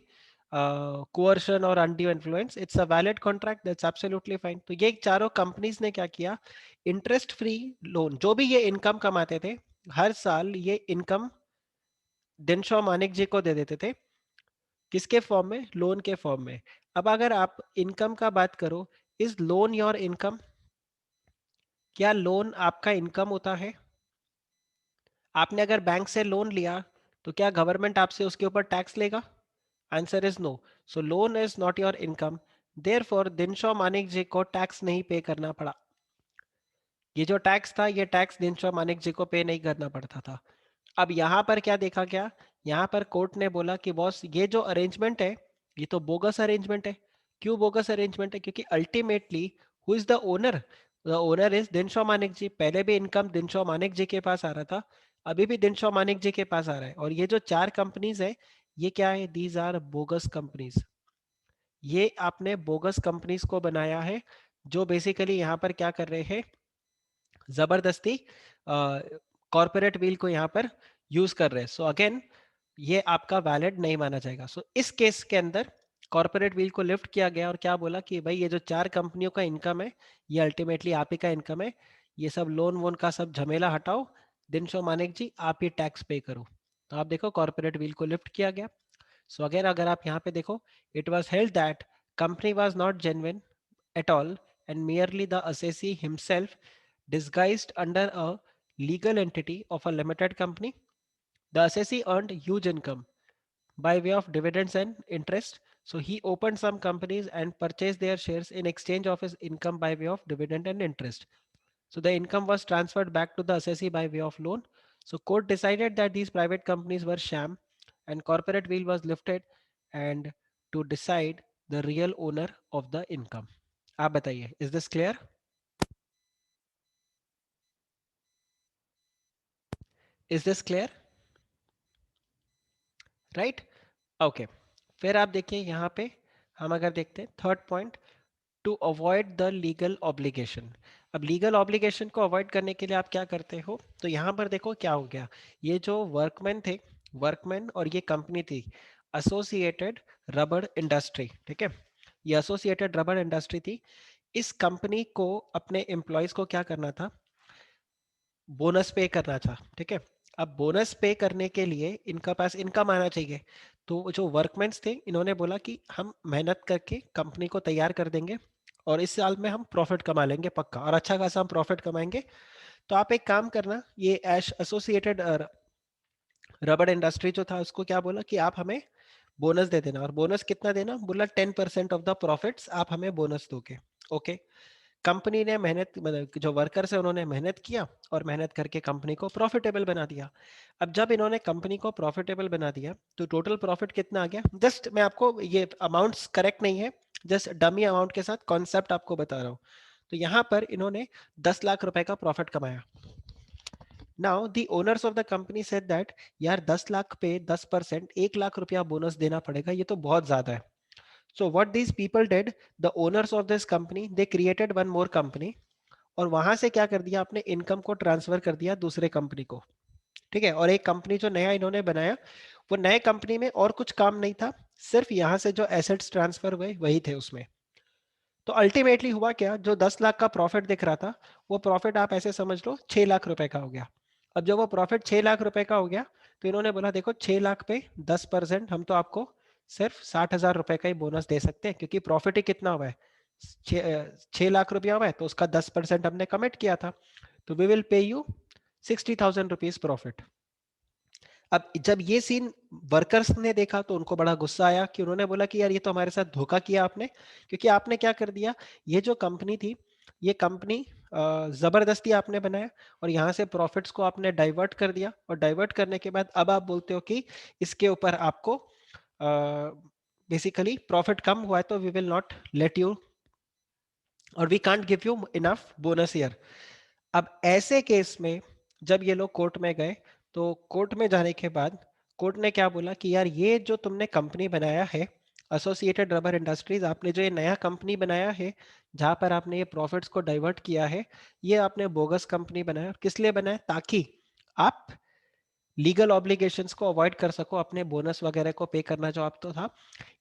coercion और undue influence, it's a valid contract, that's absolutely fine। तो ये चारों companies ने क्या किया, interest free loan, जो भी ये इनकम कमाते थे हर साल, ये इनकम दिनशॉ मानिक जी को दे देते थे, किसके फॉर्म में, लोन के फॉर्म में। अब अगर आप इनकम का बात करो, इज लोन योर इनकम, क्या लोन आपका इनकम होता है? आपने अगर बैंक से लोन लिया तो क्या गवर्नमेंट आपसे उसके ऊपर टैक्स लेगा? Answer is no. So loan is not your income, therefore Dinshaw Manik ji को टैक्स नहीं पे करना पड़ा। ये जो टैक्स था ये टैक्स दिनशॉ मानिक जी को पे नहीं करना पड़ता था। अब यहाँ पर क्या देखा गया, यहाँ पर कोर्ट ने बोला कि बॉस ये जो अरेंजमेंट है ये तो बोगस अरेंजमेंट है। क्यों बोगस अरेंजमेंट है, क्योंकि ultimately who is the owner, the owner is Dinshaw Manik ji. पहले भी इनकम दिनशॉ मानिक जी के पास आ रहा था, अभी भी दिनशॉ मानिक जी के पास आ रहा है। और ये जो चार कंपनीज है ये क्या है, दीज आर बोगस कंपनीज। ये आपने बोगस कंपनीज को बनाया है जो बेसिकली यहाँ पर क्या कर रहे हैं, जबरदस्ती कॉर्पोरेट व्हील को यहाँ पर यूज कर रहे हैं। सो अगेन ये आपका वैलिड नहीं माना जाएगा। सो इस केस के अंदर कॉर्पोरेट व्हील को लिफ्ट किया गया और क्या बोला कि भाई ये जो चार कंपनियों का इनकम है ये अल्टीमेटली आप ही का इनकम है, ये सब लोन वोन का सब झमेला हटाओ, दिनशॉ मानिक जी आप ही टैक्स पे करो। तो आप देखो कॉर्पोरेट व्हील को लिफ्ट किया गया। सो अगेन अगर आप यहाँ पे देखो, it was held that company was not genuine at all and merely the assessee himself disguised under a legal entity of a limited company. The assessee earned huge income by way of dividends and interest. So he opened some companies and purchased their shares in exchange of his income by way of dividend and interest. So the income was transferred back to the assessee by way of loan. So court decided that these private companies were sham and corporate wheel was lifted and to decide the real owner of the income. आप बताइए, is this clear? Is this clear? Right? Okay. फिर आप देखिए यहाँ पे हम अगर देखते हैं third point, to avoid the legal obligation. अब लीगल ऑब्लिगेशन को अवॉइड करने के लिए आप क्या करते हो, तो यहाँ पर देखो क्या हो गया, ये जो वर्कमैन थे, वर्कमैन और ये कंपनी थी एसोसिएटेड रबर इंडस्ट्री, ठीक है, ये एसोसिएटेड रबर इंडस्ट्री थी। इस कंपनी को अपने एम्प्लॉयज को क्या करना था, बोनस पे करना था, ठीक है। अब बोनस पे करने के लिए इनका पास इनकम आना चाहिए, तो जो वर्कमेंस थे इन्होंने बोला कि हम मेहनत करके कंपनी को तैयार कर देंगे और इस साल में हम प्रॉफिट कमा लेंगे पक्का, और अच्छा खासा हम प्रॉफिट कमाएंगे। तो आप एक काम करना, ये एश एसोसिएटेड रबड़ इंडस्ट्री जो था उसको क्या बोला कि आप हमें बोनस दे देना। और बोनस कितना देना, बोला 10% ऑफ द प्रॉफिट्स आप हमें बोनस दोगे। ओके, कंपनी ने मेहनत, मतलब जो वर्कर्स है उन्होंने मेहनत किया और मेहनत करके कंपनी को प्रॉफिटेबल बना दिया। अब जब इन्होंने कंपनी को प्रॉफिटेबल बना दिया तो टोटल प्रॉफिट कितना आ गया, जस्ट मैं आपको ये अमाउंट्स करेक्ट नहीं है, जस्ट डमी अमाउंट के साथ कॉन्सेप्ट आपको बता रहा हूँ। तो यहाँ पर इन्होंने 10 लाख रुपए का प्रॉफिट कमाया। Now the owners of the company said that यार 10 लाख पे 10%, 1 लाख रुपया बोनस देना पड़ेगा, ये तो बहुत ज्यादा है। So what these people did, the owners of this company, they created one more company, और वहां से क्या कर दिया, अपने इनकम को ट्रांसफर कर दिया दूसरे कंपनी को। ठीक है, और एक कंपनी जो नया इन्होंने बनाया, वो नए कंपनी में और कुछ काम नहीं था, सिर्फ यहाँ से जो एसेट्स ट्रांसफर हुए वही थे उसमें। तो अल्टीमेटली हुआ क्या, जो 10 लाख का प्रॉफिट दिख रहा था, वो प्रॉफिट आप ऐसे समझ लो 6 लाख रुपए का हो गया। अब जब वो प्रॉफिट 6 लाख रुपए का हो गया, तो इन्होंने बोला देखो 6 लाख पे 10%, हम तो आपको सिर्फ 60,000 रुपए का ही बोनस दे सकते हैं, क्योंकि प्रॉफिट ही कितना हुआ है, 6 लाख रुपया हुआ है, तो उसका 10% हमने कमिट किया था, तो we will pay you 60,000 rupees profit. अब जब ये सीन वर्कर्स ने देखा तो उनको बड़ा गुस्सा आया, कि उन्होंने बोला कि यार ये तो हमारे साथ धोखा किया आपने, क्योंकि आपने क्या कर दिया, ये जो कंपनी थी, ये कंपनी जबरदस्ती आपने बनाया, और यहाँ से प्रॉफिट्स को आपने डाइवर्ट कर दिया, और डाइवर्ट करने के बाद अब आप बोलते हो कि इसके ऊपर आपको बेसिकली प्रॉफिट कम हुआ है, तो we will not let you, और we can't give you enough bonus year. अब ऐसे केस में जब ये लोग कोर्ट में गए, तो कोर्ट में जाने के बाद कोर्ट ने क्या बोला कि यार ये जो तुमने कंपनी बनाया है, एसोसिएटेड रबर इंडस्ट्रीज, आपने जो ये नया कंपनी बनाया है जहां पर आपने ये प्रॉफिट्स को डाइवर्ट किया है, ये आपने बोगस कंपनी बनाया। किस लिए बनाया, ताकि आप लीगल ऑब्लिगेशंस को अवॉइड कर सको, अपने बोनस वगैरह को पे करना जो आप तो था,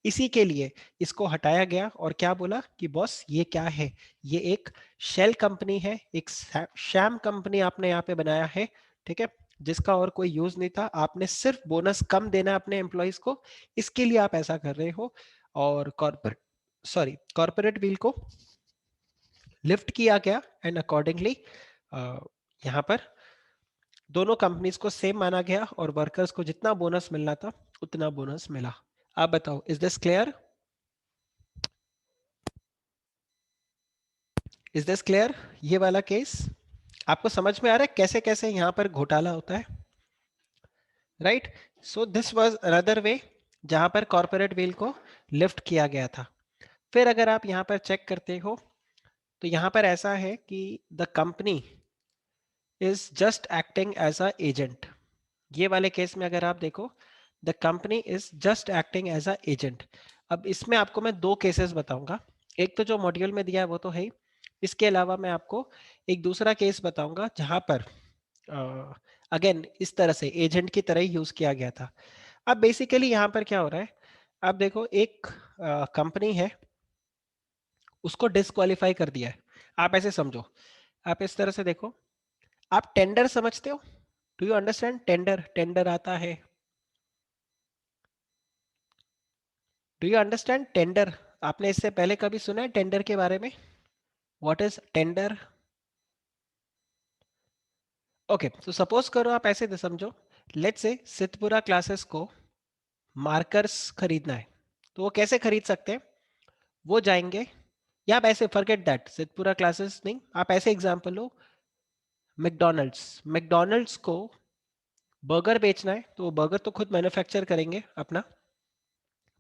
इसी के लिए इसको हटाया गया। और क्या बोला कि बॉस ये क्या है, ये एक शेल कंपनी है, एक शैम कंपनी आपने यहाँ पे बनाया है, ठीक है, जिसका और कोई यूज नहीं था, आपने सिर्फ बोनस कम देना है अपने एम्प्लॉयज को, इसके लिए आप ऐसा कर रहे हो। और कॉर्पोरेट बिल को लिफ्ट किया गया, एंड अकॉर्डिंगली यहाँ पर दोनों कंपनीज को सेम माना गया, और वर्कर्स को जितना बोनस मिलना था उतना बोनस मिला। आप बताओ, is this clear? Is this clear, ये वाला केस आपको समझ में आ रहा है कैसे कैसे यहाँ पर घोटाला होता है, right? So this was another way जहां पर कॉर्पोरेट बिल को लिफ्ट किया गया था। फिर अगर आप यहाँ पर चेक करते हो, तो यहाँ पर ऐसा है कि the company is just acting as a agent. ये वाले केस में अगर आप देखो, the company is just acting as a agent. अब इसमें आपको मैं दो केसेस बताऊंगा, एक तो जो मॉड्यूल में दिया है वो तो है ही, इसके अलावा मैं आपको एक दूसरा केस बताऊंगा जहां पर अगेन इस तरह से एजेंट की तरह ही यूज किया गया था। अब बेसिकली यहाँ पर क्या हो रहा है, आप देखो एक कंपनी है, उसको डिस्क्वालीफाई कर दिया है। आप ऐसे समझो, आप इस तरह से देखो, आप टेंडर समझते हो, do you understand tender? Tender आता है, डू यू अंडरस्टैंड टेंडर? आपने इससे पहले कभी सुना है टेंडर के बारे में? What is tender? ओके, तो सपोज करो आप ऐसे समझो, लेट्स से सितपुरा क्लासेस को मार्कर्स खरीदना है, तो वो कैसे खरीद सकते हैं? वो जाएंगे, या आप ऐसे फॉरगेट दैट सितपुरा क्लासेस नहीं, आप ऐसे एग्जांपल लो, मैकडोनल्ड्स, मैकडोनल्ड्स को बर्गर बेचना है, तो वो बर्गर तो खुद मैन्युफैक्चर करेंगे अपना,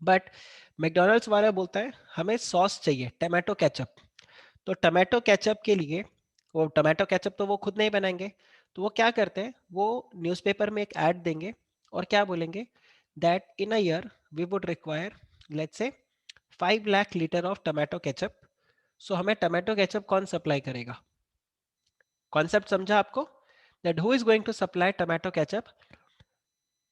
बट मैकडोनल्ड्स वाला बोलता है हमें सॉस चाहिए, टमाटो केचप। तो टमाटो केचप के लिए, वो टमाटो केचप तो वो खुद नहीं बनाएंगे, तो वो क्या करते हैं, वो न्यूज़पेपर में एक ऐड देंगे, और क्या बोलेंगे, that in a year we would require, let's say 5 lakh litre of tomato ketchup. So हमें टमाटो केचप कौन सप्लाई करेगा? कॉन्सेप्ट समझा आपको? That who is going to supply tomato ketchup,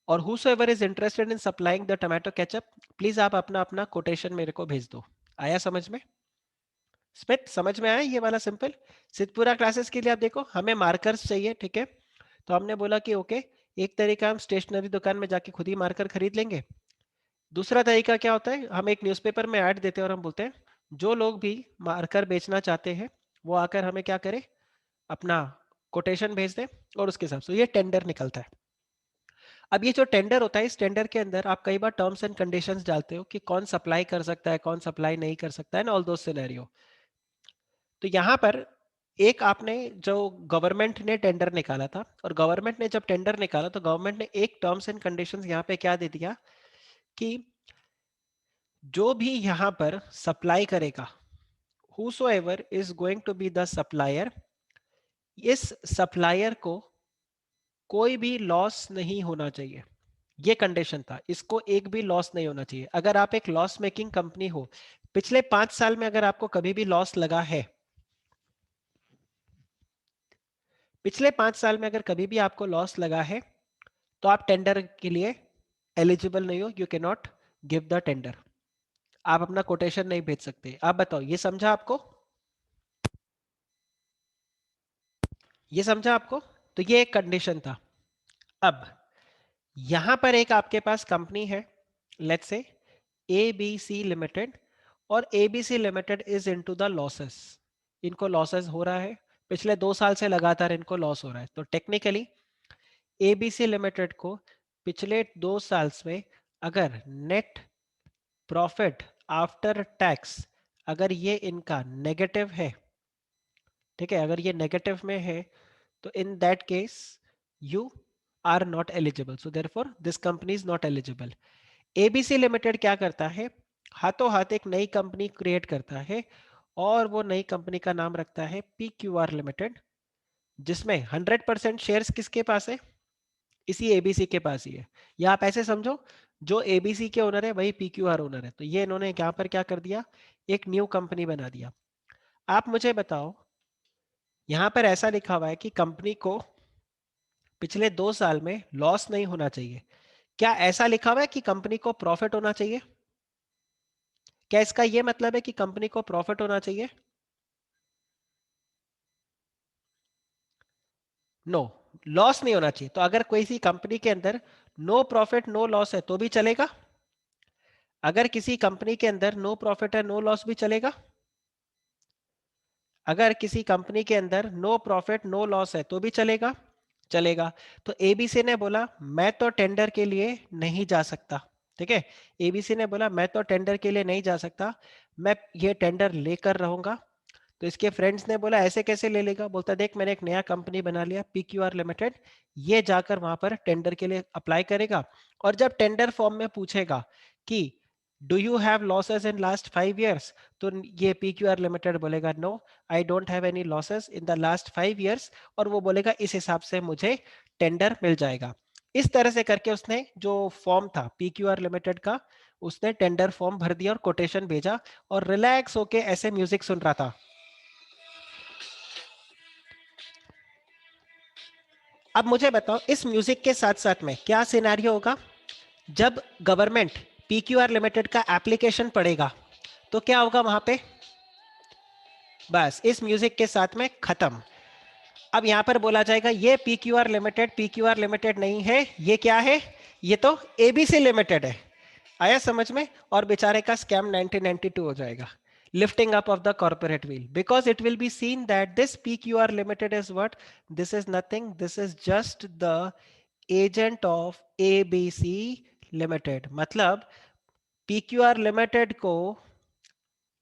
और whosoever is interested in supplying the tomato ketchup, please आप अपना अपना quotation मेरे को भेज दो। आया समझ में? स्मिथ, समझ में आया ये वाला सिंपल? सिद्धपुरा क्लासेस के लिए आप देखो, हमें मार्कर्स चाहिए, ठीक है, तो हमने बोला कि ओके, एक तरीका हम स्टेशनरी दुकान में जाके खुद ही मार्कर खरीद लेंगे। दूसरा तरीका क्या होता है, हम एक न्यूज़पेपर में ऐड देते हैं, और हम बोलते हैं जो लोग भी मार्कर बेचना चाहते हैं वो आकर हमें क्या करे, अपना कोटेशन भेज दें, और उसके हिसाब से ये टेंडर निकलता है। अब ये जो टेंडर होता है, इस टेंडर के अंदर आप कई बार टर्म्स एंड कंडीशंस डालते हो कि कौन सप्लाई कर सकता है, कौन सप्लाई नहीं कर सकता है, ऑल दो सिनेरियो। तो यहाँ पर एक आपने जो गवर्नमेंट ने टेंडर निकाला था, और गवर्नमेंट ने जब टेंडर निकाला तो गवर्नमेंट ने एक टर्म्स एंड कंडीशंस यहाँ पे क्या दे दिया कि जो भी यहाँ पर सप्लाई करेगा, whosoever is going to be the supplier, इस सप्लायर को कोई भी लॉस नहीं होना चाहिए। ये कंडीशन था, इसको एक भी लॉस नहीं होना चाहिए। अगर आप एक लॉस मेकिंग कंपनी हो, पिछले 5 साल में अगर आपको कभी भी लॉस लगा है, पिछले 5 साल में अगर कभी भी आपको लॉस लगा है, तो आप टेंडर के लिए एलिजिबल नहीं हो, you can not give the tender. आप अपना कोटेशन नहीं भेज सकते। आप बताओ, ये समझा आपको? ये समझा आपको? तो ये एक कंडीशन था। अब यहां पर एक आपके पास कंपनी है, लेट्स से एबीसी लिमिटेड, और ABC limited is into the losses. इनको लॉसेस हो रहा है, पिछले 2 साल से लगातार इनको लॉस हो रहा है। तो टेक्निकली एबीसी लिमिटेड को पिछले 2 साल में अगर नेट प्रॉफिट आफ्टर टैक्स, अगर ये इनका नेगेटिव है, ठीक है, अगर ये नेगेटिव में है, तो in that case you are not eligible, so therefore this company is not eligible. ABC limited क्या करता है, हाथों हाथ एक नई कंपनी क्रिएट करता है, और वो नई कंपनी का नाम रखता है पी क्यू आर लिमिटेड, जिसमें 100% शेयर्स किसके पास है? इसी एबीसी के पास ही है। या आप ऐसे समझो, जो एबीसी के ओनर है वही पी क्यू आर ओनर है। तो ये इन्होंने यहाँ पर क्या कर दिया, एक न्यू कंपनी बना दिया। आप मुझे बताओ, यहाँ पर ऐसा लिखा हुआ है कि कंपनी को पिछले 2 साल में लॉस नहीं होना चाहिए। क्या ऐसा लिखा हुआ है कि कंपनी को प्रॉफिट होना चाहिए? क्या इसका ये मतलब है कि कंपनी को प्रॉफिट होना चाहिए? नो, लॉस नहीं होना चाहिए। तो अगर कोई सी कंपनी के अंदर नो प्रॉफिट नो लॉस है तो भी चलेगा? अगर किसी कंपनी के अंदर नो प्रॉफिट है नो लॉस भी चलेगा? अगर किसी कंपनी के अंदर नो प्रॉफिट नो लॉस है तो भी चलेगा? चलेगा। तो एबीसी ने बोला मैं तो टेंडर के लिए नहीं जा सकता, ठीक है, एबीसी ने बोला मैं तो टेंडर के लिए नहीं जा सकता, मैं ये टेंडर लेकर रहूंगा। तो इसके फ्रेंड्स ने बोला ऐसे कैसे ले लेगा? बोलता देख, मैंने एक नया कंपनी बना लिया पी क्यू आर लिमिटेड, ये जाकर वहां पर टेंडर के लिए अप्लाई करेगा, और जब टेंडर फॉर्म में पूछेगा कि do you have losses in last 5 years, तो ये पी क्यू आर लिमिटेड बोलेगा no, I don't have any losses in the last 5 years, और वो बोलेगा इस हिसाब से मुझे टेंडर मिल जाएगा। इस तरह से करके उसने जो फॉर्म था पी क्यू आर लिमिटेड का, उसने टेंडर फॉर्म भर दिया और कोटेशन भेजा, और रिलैक्स होके ऐसे म्यूजिक सुन रहा था। अब मुझे बताओ, इस म्यूजिक के साथ साथ में क्या सिनेरियो होगा जब गवर्नमेंट पीक्यूआर लिमिटेड का एप्लीकेशन पड़ेगा? तो क्या होगा वहां पे? बस इस म्यूजिक के साथ में खत्म। अब यहां पर बोला जाएगा ये पीक्यूआर लिमिटेड नहीं है, ये क्या है? ये तो एबीसी लिमिटेड है। आया समझ में? और बेचारे का स्कैम 1992 हो जाएगा, lifting up of the corporate wheel, because it will be seen that this PQR limited is what? This is nothing, this is just the agent of ABC limited। मतलब PQR लिमिटेड को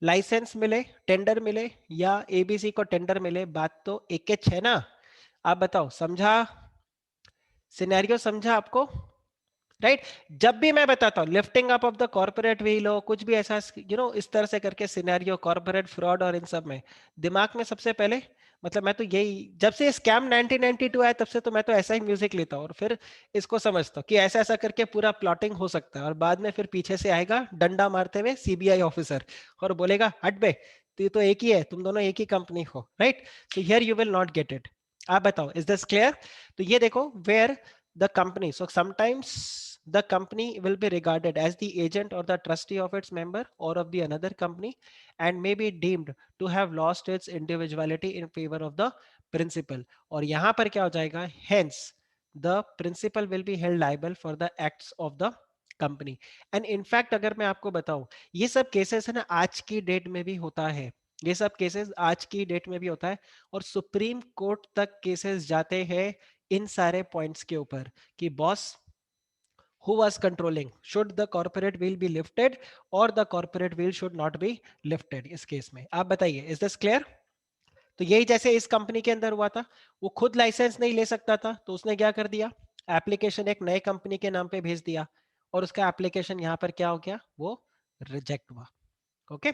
licence मिले, tender मिले, या ABC को tender मिले, बात तो एक एच है ना। आप बताओ, समझा? सिनेरियो समझा आपको? राइट जब भी मैं बताता हूँ lifting up of the corporate wheel हो, कुछ भी ऐसा इस तरह से करके सिनेरियो, कॉर्पोरेट फ्रॉड और इन सब में, दिमाग में सबसे पहले, मतलब मैं तो यही, जब से स्कैम 1992 आया तब से तो मैं तो ऐसा ही म्यूजिक लेता हूँ, और फिर इसको समझता हूँ कि ऐसा ऐसा करके पूरा प्लॉटिंग हो सकता है, और बाद में फिर पीछे से आएगा डंडा मारते हुए सीबीआई ऑफिसर, और बोलेगा हट बे, तो ये तो एक ही है, तुम दोनों एक ही कंपनी हो, right? So here you will not get it. आप बताओ, इज दिस क्लियर? तो ये देखो, where the company, so sometimes the company will be regarded as the agent or the trustee of its member or of the another company, and may be deemed to have lost its individuality in favor of the principal। और यहां पर क्या हो जाएगा, hence the principal will be held liable for the acts of the company। and in fact अगर मैं आपको बताऊं, ये सब केसेस है ना आज की डेट में भी होता है, ये सब केसेस आज की डेट में भी होता है, और सुप्रीम कोर्ट तक केसेस जाते हैं इन सारे पॉइंट्स के ऊपर, कि boss Who was controlling? Should the corporate wheel be lifted or the corporate wheel should not be lifted? इस केस में आप बताइए, इज दिस क्लियर? तो यही जैसे इस कंपनी के अंदर हुआ था, वो खुद लाइसेंस नहीं ले सकता था, तो उसने क्या कर दिया, एप्लीकेशन एक नए कंपनी के नाम पे भेज दिया और उसका एप्लीकेशन यहाँ पर क्या हो गया, वो रिजेक्ट हुआ. Okay.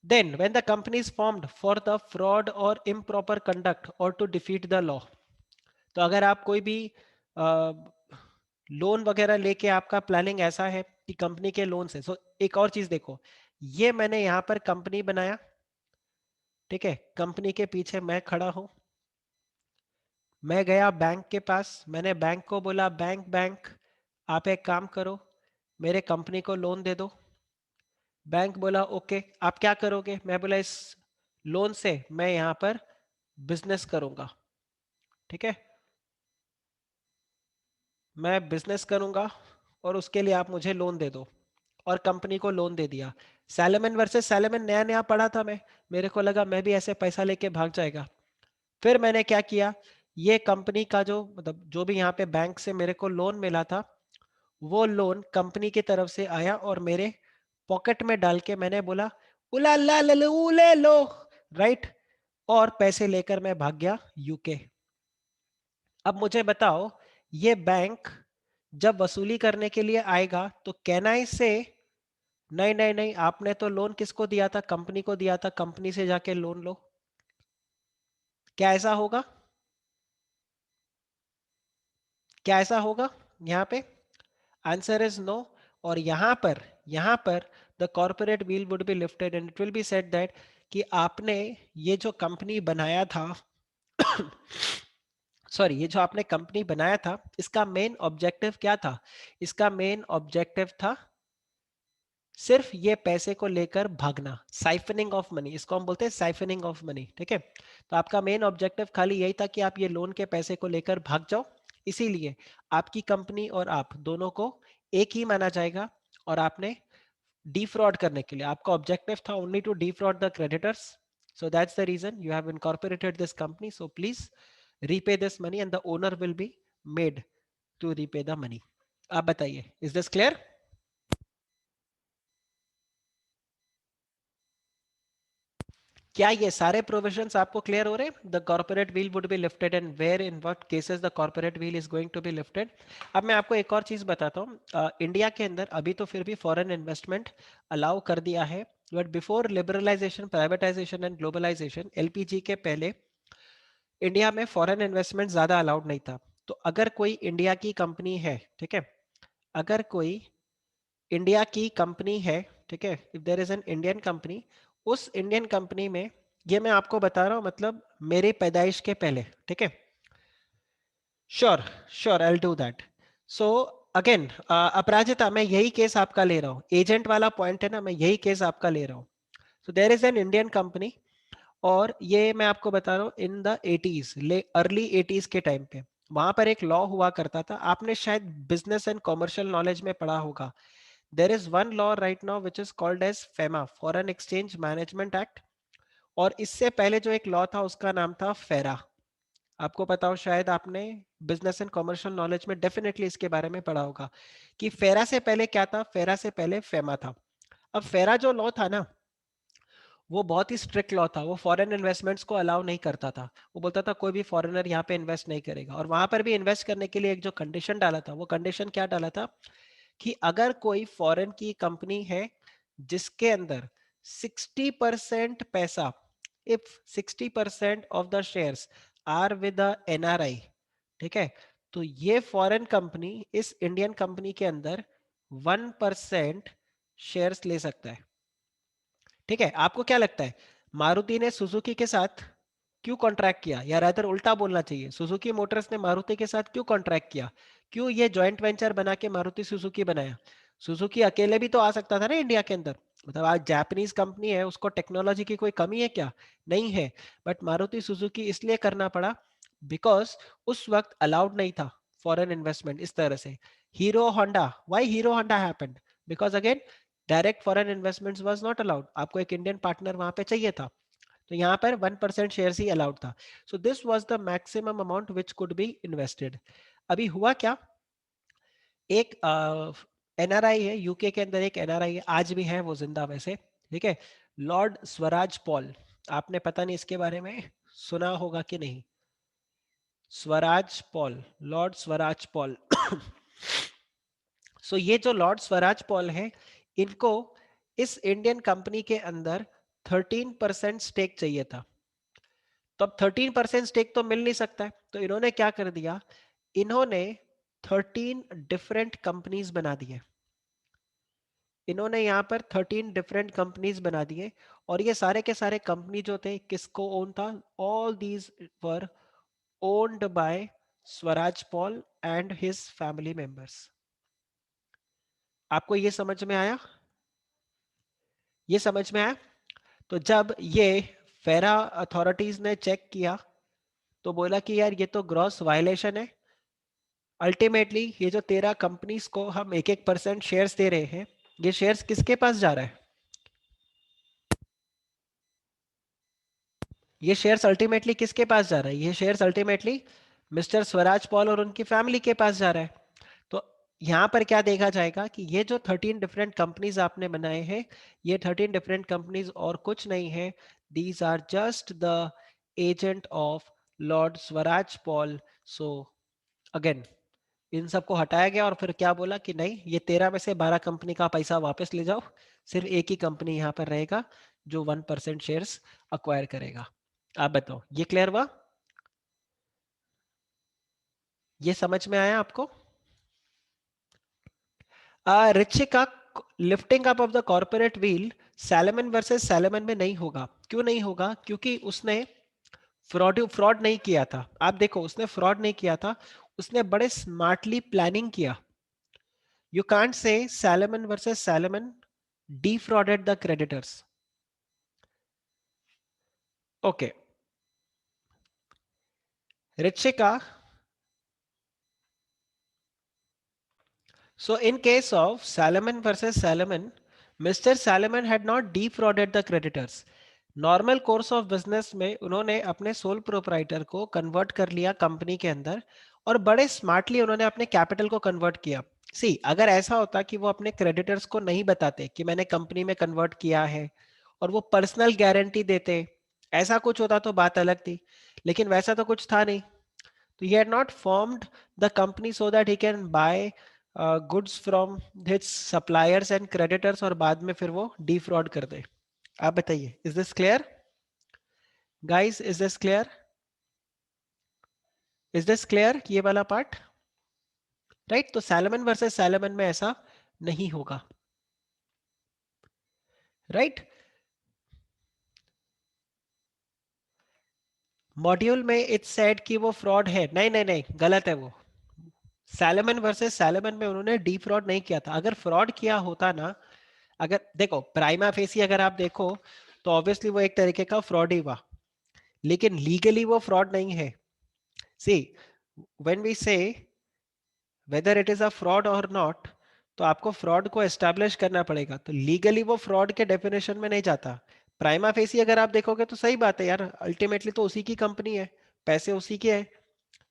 Then when the company is formed for the fraud or improper conduct or to defeat the law, तो अगर आप कोई भी लोन वगैरह लेके आपका प्लानिंग ऐसा है कि कंपनी के लोन से, सो एक और चीज देखो, ये मैंने यहाँ पर कंपनी बनाया, ठीक है, कंपनी के पीछे मैं खड़ा हूं, मैं गया बैंक के पास, मैंने बैंक को बोला बैंक बैंक आप एक काम करो, मेरे कंपनी को लोन दे दो. बैंक बोला ओके, आप क्या करोगे, मैं बोला इस लोन से मैं यहाँ पर बिजनेस करूंगा. ठीक है, मैं बिजनेस करूंगा और उसके लिए आप मुझे लोन दे दो, और कंपनी को लोन दे दिया. सैलमन वर्सेस सैलमन नया नया पढ़ा था मैं, मेरे को लगा मैं भी ऐसे पैसा लेके भाग जाएगा. फिर मैंने क्या किया, ये कंपनी का जो मतलब जो भी यहाँ पे बैंक से मेरे को लोन मिला था, वो लोन कंपनी की तरफ से आया और मेरे पॉकेट में डाल के मैंने बोला उला ला ले लो, राइट, और पैसे लेकर मैं भाग गया यूके. अब मुझे बताओ, ये बैंक जब वसूली करने के लिए आएगा तो कैन आई से नहीं नहीं नहीं, आपने तो लोन किसको दिया था, कंपनी को दिया था, कंपनी से जाके लोन लो. क्या ऐसा होगा, क्या ऐसा होगा यहाँ पे? Answer is no. और यहाँ पर the corporate veil would be lifted and it will be said that कि आपने ये जो कंपनी बनाया था सॉरी, ये जो आपने कंपनी बनाया था, इसका मेन ऑब्जेक्टिव क्या था? इसका मेन ऑब्जेक्टिव था सिर्फ ये पैसे को लेकर भागना, साइफनिंग ऑफ मनी, इसको हम बोलते हैं साइफनिंग ऑफ मनी. ठीक है, तो आपका मेन ऑब्जेक्टिव खाली यही था कि आप ये लोन के पैसे को लेकर भाग जाओ. इसीलिए आपकी कंपनी और आप दोनों को एक ही माना जाएगा, और आपने डिफ्रॉड करने के लिए, आपका ऑब्जेक्टिव था only to defraud the creditors. So that's the reason you have incorporated this company. So please repay this money and the owner will be made to repay the money. आप बताइए, is this clear? क्या ये सारे provisions आपको clear हो रहे हैं? The corporate veil would be lifted and where in what cases the corporate veil is going to be lifted. अब मैं आपको एक और चीज बताता हूँ. इंडिया के अंदर अभी तो फिर भी फॉरेन इन्वेस्टमेंट अलाउ कर दिया है, but before liberalisation, privatisation and globalisation, LPG के पहले इंडिया में फॉरेन इन्वेस्टमेंट ज्यादा अलाउड नहीं था. तो अगर कोई इंडिया की कंपनी है, ठीक है, अगर कोई इंडिया की कंपनी है, ठीक है, if there is an Indian company, उस इंडियन कंपनी में, ये मैं आपको बता रहा हूँ मतलब मेरे पैदाइश के पहले, ठीक है, sure sure I will do that. So again Aparajita, मैं यही केस आपका ले रहा हूँ, एजेंट वाला पॉइंट है ना, मैं यही केस आपका ले रहा हूँ. So there is an Indian company, और ये मैं आपको बता रहा हूँ in the 80s, early 80s के टाइम पे वहां पर एक लॉ हुआ करता था, आपने शायद बिजनेस एंड कॉमर्शियल नॉलेज में पढ़ा होगा. There is one law right now which is called as FEMA, Foreign Exchange Management Act. और इससे पहले जो एक लॉ था उसका नाम था फेरा. आपको पता हो, शायद आपने बिजनेस एंड कॉमर्शियल नॉलेज में डेफिनेटली इसके बारे में पढ़ा होगा कि फेरा से पहले क्या था, फेरा से पहले फेमा था. अब फेरा जो लॉ था ना, वो बहुत ही स्ट्रिक्ट लॉ था, वो फॉरेन इन्वेस्टमेंट्स को अलाउ नहीं करता था. वो बोलता था कोई भी फॉरेनर यहाँ पे इन्वेस्ट नहीं करेगा, और वहां पर भी इन्वेस्ट करने के लिए एक जो कंडीशन डाला था, वो कंडीशन क्या डाला था कि अगर कोई फॉरेन की कंपनी है जिसके अंदर 60% पैसा, if 60% of the shares are with NRI, ठीक है, तो ये फॉरेन कंपनी इस इंडियन कंपनी के अंदर 1% शेयर्स ले सकता है. ठीक है, आपको क्या लगता है, मारुति ने सुजुकी के साथ क्यों कॉन्ट्रैक्ट किया, या रादर उल्टा बोलना चाहिए, सुजुकी मोटर्स ने मारुति के साथ क्यों कॉन्ट्रैक्ट किया, क्यों ये जॉइंट वेंचर बना के मारुति सुजुकी बनाया? सुजुकी अकेले भी तो आ सकता था ना इंडिया के अंदर, मतलब आज जापानीज कंपनी है, उसको टेक्नोलॉजी की कोई कमी है क्या? नहीं है. बट मारुति सुजुकी इसलिए करना पड़ा बिकॉज उस वक्त अलाउड नहीं था फॉरेन इन्वेस्टमेंट इस तरह से. Hero Honda, why hero Honda happened? Because again direct foreign investments was not allowed, आपको एक इंडियन पार्टनर वहां पे चाहिए था, तो यहाँ पर 1% शेयर ही अलाउड था. So this was the maximum amount which could be invested. अभी हुआ क्या, एक एनआरआई है, यूके के अंदर एक एनआरआई है, आज भी है वो जिंदा वैसे, ठीक है, लॉर्ड स्वराज पॉल। आपने पता नहीं इसके बारे में सुना होगा कि नहीं। स्वराज पॉल, लॉर्ड स्वराज पॉल। सो ये जो लॉर्ड स्वराज पॉल है, इनको इस इंडियन कंपनी के अंदर 13% स्टेक चाहिए था। तो अब 13% स्टेक तो मिल नहीं सकता है, तो इन्होंने क्या कर दिया, इन्होंने 13 डिफरेंट कंपनीज बना दिए। इन्होंने यहाँ पर 13 डिफरेंट कंपनीज बना दिए, और ये सारे के सारे कंपनी जो थे किसको ओन था, all these were owned by Swaraj Paul and his family members. आपको ये समझ में आया, ये समझ में आया। तो जब ये फेरा अथॉरिटीज ने चेक किया तो बोला कि यार ये तो ग्रॉस वायलेशन है। अल्टीमेटली ये जो 13 कंपनीज को हम 1-1% शेयर्स दे रहे हैं, ये शेयर्स किसके पास जा रहा है, ये शेयर्स अल्टीमेटली किसके पास जा रहा है, ये shares ultimately mister Swaraj Paul और उनकी फैमिली के पास जा रहा है। तो यहाँ पर क्या देखा जाएगा कि ये जो 13 डिफरेंट कंपनीज आपने बनाए हैं, ये 13 डिफरेंट कंपनीज और कुछ नहीं है, these are just the agent of Lord Swaraj Paul. So again इन सबको हटाया गया और फिर क्या बोला कि नहीं, ये 13 में से 12 कंपनी का पैसा वापस ले जाओ, सिर्फ एक ही कंपनी यहाँ पर रहेगा जो 1% शेयर्स अक्वायर करेगा। आप बताओ ये क्लियर हुआ, ये समझ में आया आपको। Richika lifting up of the corporate wheel salmon versus salmon में नहीं होगा। क्यों नहीं होगा, क्योंकि उसने फ्रॉड फ्रॉड नहीं किया था। आप देखो उसने फ्रॉड नहीं किया था, उसने बड़े स्मार्टली प्लानिंग किया। You can't say salmon versus salmon defrauded the creditors. Okay, Richika. So in case of Salomon versus Salomon, Mr. Salomon had not defrauded the creditors. Normal course of business में उन्होंने अपने sole proprietor को convert कर लिया company के अंदर, और बड़े स्मार्टली उन्होंने अपने कैपिटल को कन्वर्ट किया। सी अगर ऐसा होता कि वो अपने क्रेडिटर्स को नहीं बताते कि मैंने कंपनी में कन्वर्ट किया है, और वो पर्सनल गारंटी देते, ऐसा कुछ होता तो बात अलग थी, लेकिन वैसा तो कुछ था नहीं। तो he had not formed the company so that he can buy goods from his suppliers and creditors और बाद में फिर वो defraud कर दे। आप बताइए, is this clear guys, is this clear, is this clear ये वाला पार्ट, राइट। तो सैलमन वर्सेस सैलमन में ऐसा नहीं होगा, राइट। मॉड्यूल में इट्स सेड कि वो फ्रॉड है, नहीं नहीं नहीं, गलत है वो। सैलमन वर्सेस सैलमन में उन्होंने डिफ्रॉड नहीं किया था। अगर फ्रॉड किया होता ना, अगर देखो प्राइमा फेसी अगर आप देखो तो ऑब्वियसली वो एक तरीके का फ्रॉड ही हुआ, लेकिन लीगली वो फ्रॉड नहीं है। सी व्हेन वी से whether it is a fraud और नॉट, तो आपको फ्रॉड को एस्टैब्लिश करना पड़ेगा, तो लीगली वो फ्रॉड के डेफिनेशन में नहीं जाता। प्राइमा फेसी अगर आप देखोगे तो सही बात है यार, अल्टीमेटली तो उसी की कंपनी है, पैसे उसी के हैं,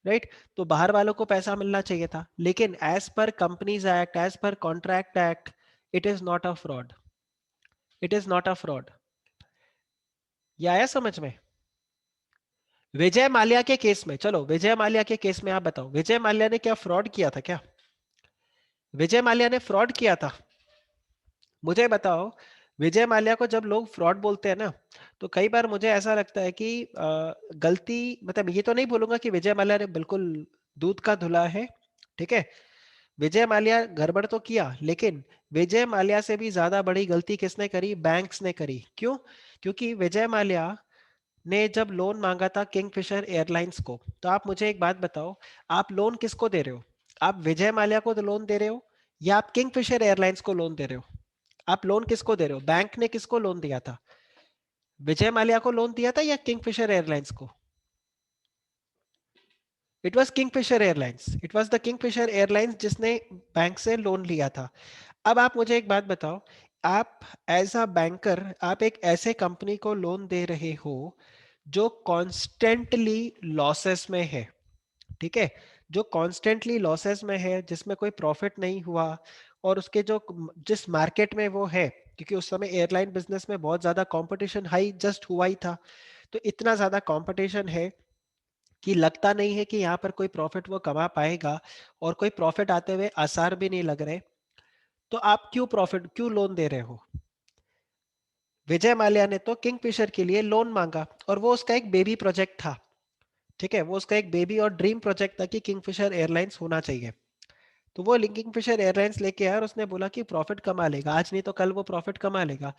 राइट। तो बाहर वालों को पैसा मिलना चाहिए था, लेकिन as per companies act, as per contract act, it is not a fraud, it is not a fraud. ये आया समझ में। विजय माल्या के केस में, चलो विजय माल्या के केस में आप बताओ, विजय माल्या ने क्या फ्रॉड किया था क्या, विजय माल्या ने फ्रॉड किया था, मुझे बताओ। विजय माल्या को जब लोग फ्रॉड बोलते हैं ना, तो कई बार मुझे ऐसा लगता है कि गलती, मतलब ये तो नहीं बोलूंगा कि विजय माल्या ने बिल्कुल दूध का धुला है, ठीक है। विजय माल्या गड़बड़ तो किया, लेकिन विजय माल्या से भी ज्यादा बड़ी गलती किसने करी, बैंक्स ने करी। क्यों, क्योंकि विजय माल्या ने जब लोन मांगा था किंगफिशर एयरलाइंस को, तो आप मुझे एक बात बताओ, आप लोन किसको दे रहे हो, आप विजय माल्या को तो लोन दे रहे हो, या आप किंगफिशर एयरलाइंस को लोन दे रहे हो, आप लोन किसको दे रहे हो, बैंक ने किसको लोन दिया था, विजय माल्या को लोन दिया था या किंगफिशर एयरलाइंस को। It was Kingfisher airlines, it was the Kingfisher airlines जिसने बैंक से लोन लिया था। अब आप मुझे एक बात बताओ, आप एज अ बैंकर आप एक ऐसे कंपनी को लोन दे रहे हो जो कॉन्स्टेंटली लॉसेस में है, ठीक है, जो कॉन्स्टेंटली लॉसेस में है, जिसमें कोई प्रॉफिट नहीं हुआ, और उसके जो जिस मार्केट में वो है, क्योंकि उस समय एयरलाइन बिजनेस में बहुत ज्यादा कंपटीशन हाई जस्ट हुआ ही था, तो इतना ज्यादा कंपटीशन है कि लगता नहीं है कि यहाँ पर कोई प्रॉफिट वो कमा पाएगा, और कोई प्रॉफिट आते हुए आसार भी नहीं लग रहे। तो आप क्यों लोन दे रहे हो? विजय माल्या ने तो किंगफिशर के लिए लोन मांगा, और वो उसका एक बेबी प्रोजेक्ट था। ठीक है, वो उसका एक बेबी और ड्रीम प्रोजेक्ट था कि किंगफिशर एयरलाइंस होना चाहिए। तो वो किंगफिशर एयरलाइंस लेके आया और उसने बोला कि प्रॉफिट कमा लेगा, आज नहीं तो कल वो प्रॉफिट कमा लेगा।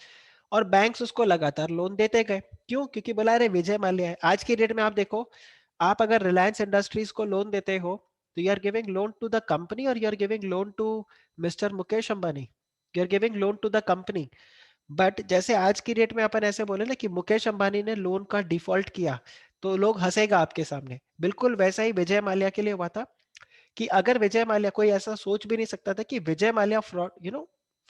और बैंक्स उसको लगातार लोन देते गए। क्यों? क्योंकि बोला अरे विजय माल्या है। आज की डेट में आप देखो, आप अगर रिलायंस इंडस्ट्रीज को लोन देते हो, तो you are giving loan to the company, और you are giving loan to mister Mukesh Ambani. You are giving loan to the company. But जैसे आज की डेट में अपन ऐसे बोले ना कि मुकेश अंबानी ने लोन का डिफॉल्ट किया, तो लोग हंसेगा आपके सामने। बिल्कुल वैसा ही विजय माल्या के लिए हुआ था, कि अगर विजय माल्या, कोई ऐसा सोच भी नहीं सकता था कि विजय माल्या फ्रॉड,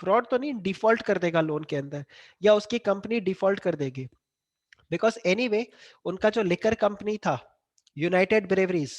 फ्रॉड तो नहीं, डिफॉल्ट कर देगा लोन के अंदर, या उसकी कंपनी डिफॉल्ट कर देगी। बिकॉज एनीवे उनका जो लिकर कंपनी था, यूनाइटेड ब्रेवरीज,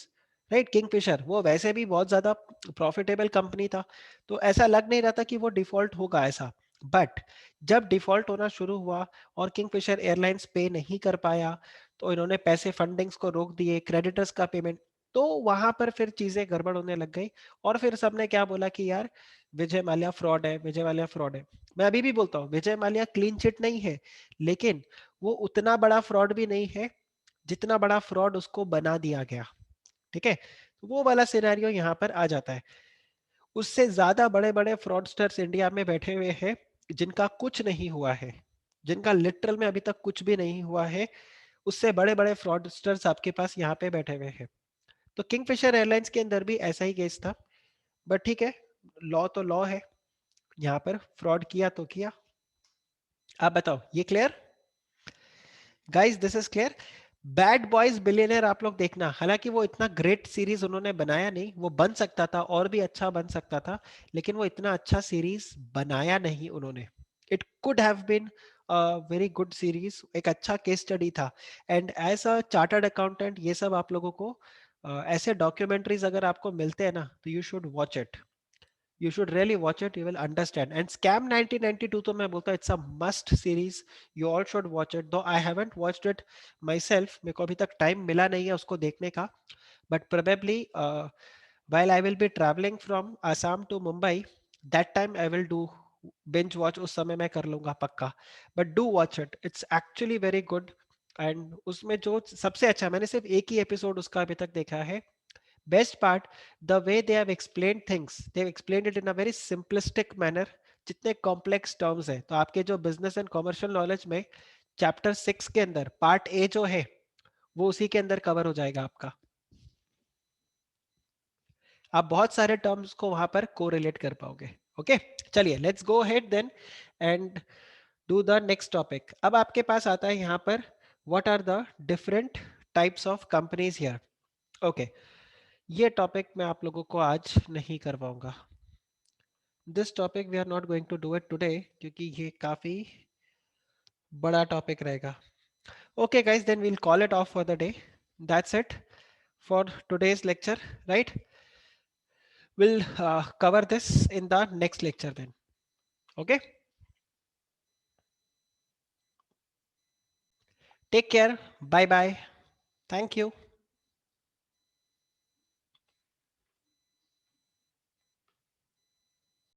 राइट, किंगफिशर, वो वैसे भी बहुत ज्यादा प्रॉफिटेबल कंपनी था। तो ऐसा लग नहीं रहा था कि वो डिफॉल्ट होगा ऐसा। बट जब डिफॉल्ट होना शुरू हुआ और किंगफिशर एयरलाइंस पे नहीं कर पाया, तो इन्होंने पैसे फंडिंग्स को रोक दिए, क्रेडिटर्स का पेमेंट, तो वहां पर फिर चीजें गड़बड़ होने लग गई। और फिर सबने क्या बोला कि यार विजय माल्या फ्रॉड है, विजय माल्या फ्रॉड है। मैं अभी भी बोलता हूँ विजय माल्या क्लीन चिट नहीं है, लेकिन वो उतना बड़ा फ्रॉड भी नहीं है जितना बड़ा फ्रॉड उसको बना दिया गया। ठीक है, तो वो वाला सिनेरियो यहाँ पर आ जाता है। उससे ज्यादा बड़े बड़े फ्रॉडस्टर्स इंडिया में बैठे हुए हैं, जिनका कुछ नहीं हुआ है, जिनका लिटरल में अभी तक कुछ भी नहीं हुआ है। उससे बड़े बड़े फ्रॉडस्टर्स आपके पास यहाँ पे बैठे हुए हैं। तो किंगफिशर एयरलाइंस के अंदर भी ऐसा ही केस था। बट ठीक है, लॉ तो लॉ है, यहाँ पर फ्रॉड किया तो किया। आप बताओ, ये clear? Guys this is clear. Bad boys billionaire आप लोग देखना, हालांकि वो इतना ग्रेट सीरीज उन्होंने बनाया नहीं, वो बन सकता था और भी अच्छा बन सकता था, लेकिन वो इतना अच्छा सीरीज बनाया नहीं उन्होंने। It could have been very good series, एक अच्छा केस स्टडी था। And as a chartered accountant ये सब आप लोगों को ऐसे डॉक्यूमेंट्रीज अगर आपको मिलते हैं ना, तो you should watch it, you should really watch it, you will understand. And Scam 1992 तो मैं बोलता हूँ it's a must series, you all should watch it, though I haven't watched it myself, मेरे को अभी तक टाइम मिला नहीं है उसको देखने का। But probably while I will be traveling from Assam to Mumbai, that time I will do binge watch, उस समय मैं कर लूंगा पक्का। But do watch it, it's actually very good। And उसमें जो सबसे अच्छा, मैंने सिर्फ एक ही एपिसोड उसका अभी तक देखा है। Best part, the way they have explained things, they've explained it in a very simplistic manner। जितने कॉम्प्लेक्स टर्म्स है, तो आपके जो बिजनेस एंड कॉमर्शियल नॉलेज में चैप्टर 6 के अंदर पार्ट ए जो है, वो उसी के अंदर कवर हो जाएगा आपका। आप बहुत सारे टर्म्स को वहां पर कोरिलेट कर पाओगे। ओके, चलिए let's go ahead then and do the next topic. अब आपके पास आता है यहाँ पर, what are the different types of companies here. Okay, ये टॉपिक मैं आप लोगों को आज नहीं करवाऊंगा। This topic we are not going to do it today, क्योंकि ये काफी बड़ा टॉपिक रहेगा। Okay guys, then we'll call it off for the day. That's it for today's lecture, right? We'll cover this in the next lecture then. Okay, take care, bye bye, thank you.